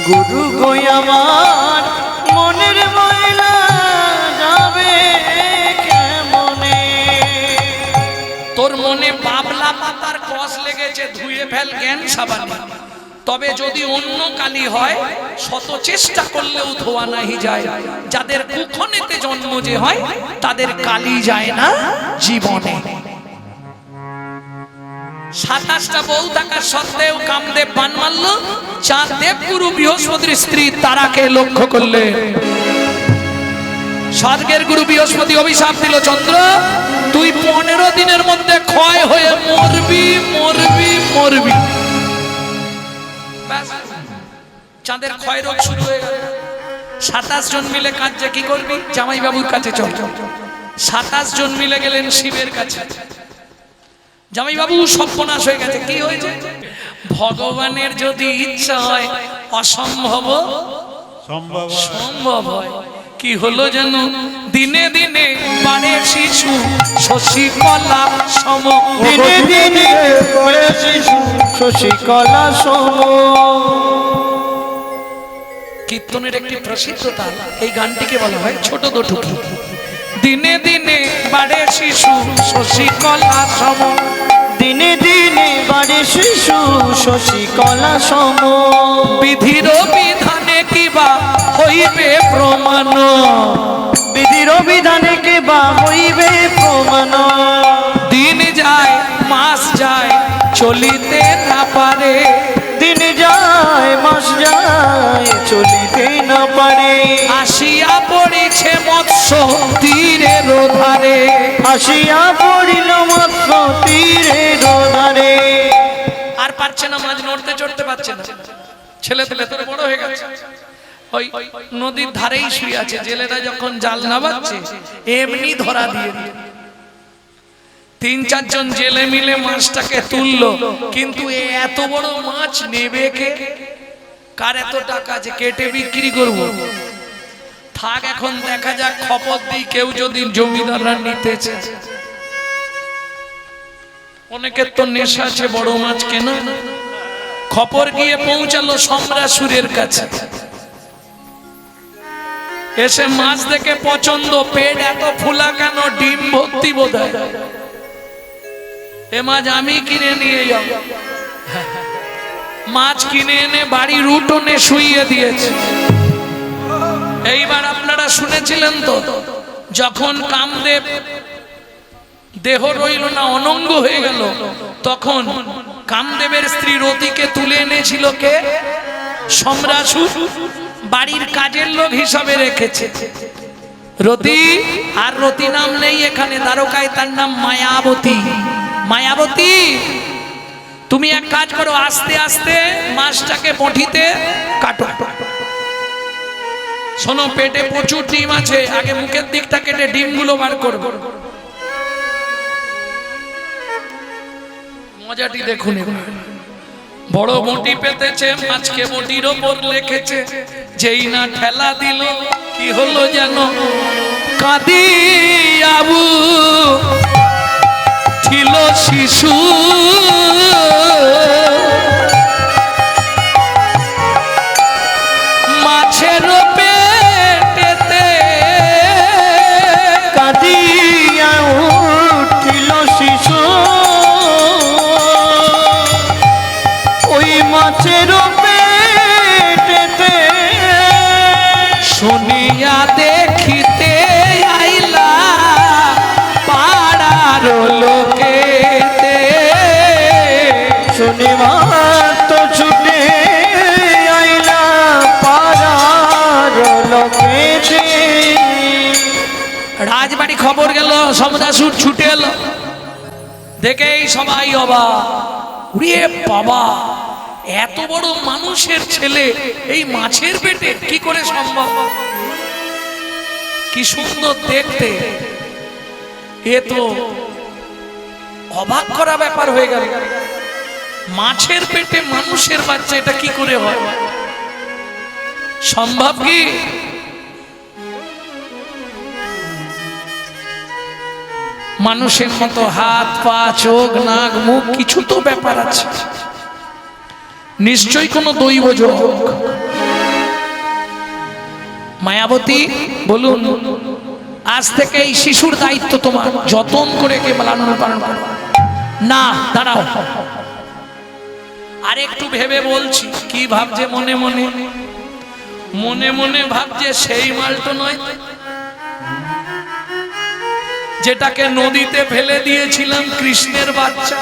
গুরু গো আমার মনের ময়লা যাবে কেমনে। তোর মনে বাবলা পাতার কষ লেগেছে, ধুয়ে ফেল জ্ঞান সাবানে। তবে যদি অন্য কালি হয়, শত চেষ্টা করলেও ধোয়া নাহি যায়। যাদের কুক্ষণেতে জন্ম যে হয়, তাদের কালি যায় না জীবনে। 27টা বউ থাকার সত্ত্বেও কামদেব বান মারল। চাঁদ দেবগুরু বৃহস্পতির স্ত্রী তারাকে লক্ষ্য করলে। স্বর্গের গুরু বৃহস্পতি অভিশাপ দিল, চন্দ্র তুই 15 দিনের মধ্যে ক্ষয় হয়ে মরবি মরবি মরবি। চাঁদের ক্ষয় রোগ শুরু হয়ে গেল। 27 জন মিলে কাঁদছে, কি করবি? জামাই বাবুর কাছে চল। 27 জন মিলে গেলেন শিবের কাছে। জামাই বাবু সর্বনাশ হয়ে গেছে। কি হয়েছে? ভগবানের যদি ইচ্ছা হয় অসম্ভব সম্ভব হয়। কি হলো যেন? দিনে দিনে বাড়ে শিশু শশীকলা সম। দিনে দিনে বাড়ে শিশু শশীকলা সম। কীর্তনের একটি প্রসিদ্ধ তাল, এই গানটিকে বলা হয় ছোট দোটুকি। দিনে দিনে বাড়ে শিশু শশীকলা সম। দিনে দিনে বাড়ে শিশু শশীকলা সম। বিধির বিধানে কিবা হইবে প্রমাণ, বিধির বিধানে কিবা হইবে প্রমাণ। দিন যায় মাস যায় চলিতে না পারে, দিন যায় মাস যায় চলিতে না পারে। আসিয়া পড়েছে মৎস্য তীরের ধারে, আসিয়া পড়িল মৎস্য তীরের ধারে। আর পারছে না, মাছ নড়তে চড়তে পারছে না। ছেলে পেলে তোর বড় হয়ে গেছে, ওই নদীর ধারেই শুয়ে আছে। জেলেরা যখন জাল নামাচ্ছে এমনি ধরা দিয়ে দিল। 3-4 জন জেলে মিলে মাছটাকে তুললো, কিন্তু এত বড় মাছ নেবে কে? কার এত টাকা আছে? কেটে বিক্রি করব? থাক, এখন দেখা যাক, খবর দিই কেউ যদি জমিদাররা নিতেছে। অনেকের তো নেশা আছে বড় মাছ কেনা। খবর গিয়ে পৌঁছালো সম্রাসুরের কাছে। এসে মাছ দেখে পছন্দ, পেট এত ফুলা কেন, ডিম ভর্তি বোধহয়, এ মাছ আমি কিনে নিয়ে যাব। মাছ কিনে এনে বাড়ির উঠোনে শুইয়ে দিয়েছে। এইবার আপনারা শুনেছিলেন তো, যখন কামদেব দেহ রইল না, অনঙ্গ হয়ে গেল, তখন কামদেবের স্ত্রী রতিকে তুলে এনেছিল কে? সম্রাসুর। বাড়ির কাজের লোক হিসাবে রেখেছে রতি। আর রতি নাম নেই এখানে, দ্বারকায় তার নাম মায়াবতী। মায়াবতী, তুমি এক কাজ করো, আস্তে আস্তে মাছটাকে বটিতে কাটো। শোনো, পেটে প্রচুর ডিম আছে, আগে মুখের দিকটা কেটে ডিমগুলো বার করবো। মজাটি দেখুন। বড় বটি পেতেছে, মাছকে বটির ওপর লেখেছে, যেই না ঠেলা দিল কি হলো যেন, কাঁদি আবু ছিল শিশু, মাছের পেটেতে কাঁদিয়া উঠিল শিশু, ওই মাছের পেটেতে। শুনিয়া দেখিতে আইলা পাড়ার লোকেতে, শুনিবার তো ছুটে আইলা পাড়ার লোকেতে। রাজবাড়ি খবর গেল, সমদাসুর ছুটে এলো, দেখেই সবাই অবাক। উড়িয়ে বাবা, এত বড় মানুষের ছেলে এই মাছের পেটে কি করে সম্ভব? কি সুন্দর দেখতে, এ তো অবাক করা ব্যাপার হয়ে গেল। মাছের পেটে মানুষের বাচ্চা, এটা কি করে হয়? সম্ভব কি? মানুষের মতো হাত পা চোখ নাক মুখ কিছু তো ব্যাপার আছে, নিশ্চয়ই কোনো দৈব যোগ। মায়াবতী বলুন, আজ থেকে এই শিশুর দায়িত্ব তোমার, যতন করে কে লালন পালন করো। না, দাঁড়াও, আর একটু ভেবে বলছি। কি ভাবছে মনে মনে? মনে মনে ভাবছে সেই মালটো নয় যেটাকে নদীতে ফেলে দিয়েছিলাম, কৃষ্ণের বাচ্চা।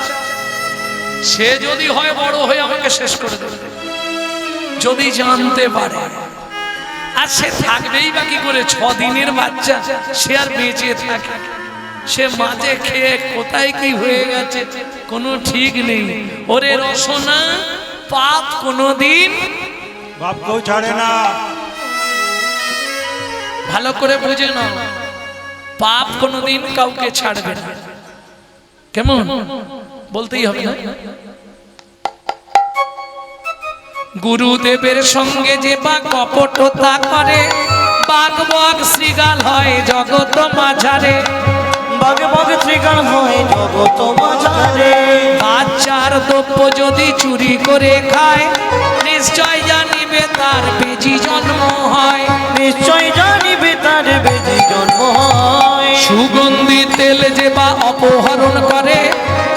সে যদি হয় বড় হয়ে আমাকে শেষ করে দেবে যদি জানতে পারে। আর সে থাকবেই বা কি করে? 6 দিনের বাচ্চা, সে আর বেঁচে থাকে? সে মাঝে খেয়ে কোথায় কি হয়ে গেছে কোনো ঠিক নেই। ওরে রসনা, পাপ কোনোদিন বাপকেও ছাড়ে না। ভালো করে বুঝে নাও, পাপ কোনোদিন কাউকে ছাড়বে না। কেমন বলতেই হবে না? গুরুদেবের সঙ্গে যে বা কপটতা করে, বাঘ বক শ্রীগাল হয় জগত মাঝারে। বাঘ বাঘ শ্রীগাল হয় জগত মাঝারে। বাচ্চার দ্রব্য যদি চুরি করে খায়, নিশ্চয় জানিবে তার বেজি জন্ম হয়। নিশ্চয় জানিবে তার বেজি জন্ম হয়। সুগন্ধি তেল যে বা অপহরণ করে,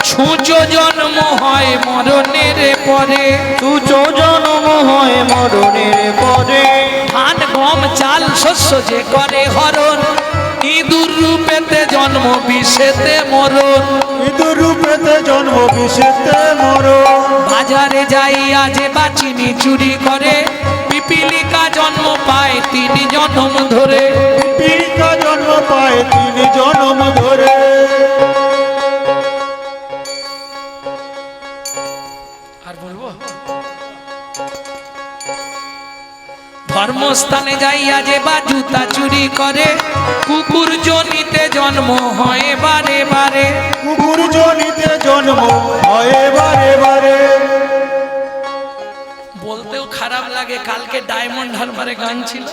ছুঁচো জন্ম হয় মরণের পরে। ছুঁচো জন্ম হয় মরণের পরে। ধান গম চাল শস্য যে করে হরণ, ইঁদুর রূপেতে জন্ম বিষেতে মরণ। ইঁদুর রূপেতে জন্ম বিষেতে মরণ। বাজারে যাইয়া যে বা চিনি চুরি করে, পিপিলিকা জন্ম পায় 3 জন্ম ধরে। পিপিলিকা জন্ম পায় 3 জন্ম ধরে। আর বলবো? ধর্মস্থানে যাইয়া যে বা জুতা চুরি করে, কুকুর জনিতে জন্ম হয় বারে বারে। কুকুর জনিতে জন্ম হয় বারে বারে। বলতেও খারাপ লাগে, কালকে ডায়মন্ড হারবারে গান ছিল,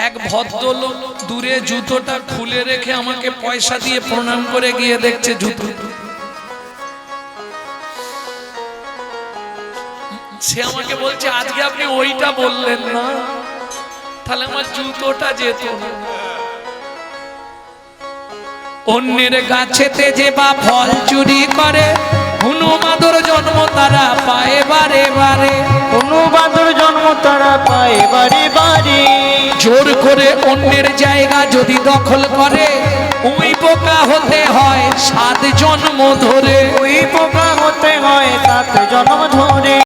এক ভদ্রলোক দূরে জুতোটা খুলে রেখে আমাকে পয়সা দিয়ে প্রণাম করে গিয়ে দেখছে জুতো। সে আমাকে বলছে, আজকে আপনি ওইটা বললেন না, তাহলে আমার জুতোটা যেত না। অন্যের গাছেতে যে বা ফল চুরি করে, হনুমাদর জন্ম তারা পায় বারে বারে, অনুবাদর জন্ম তারা পায় বারে বারে। জোর করে অন্যের জায়গা যদি দখল করে, ওই পোকা হতে হয় 7 জন্ম ধরে। ওই পোকা হতে হয় 7 জন্ম ধরে।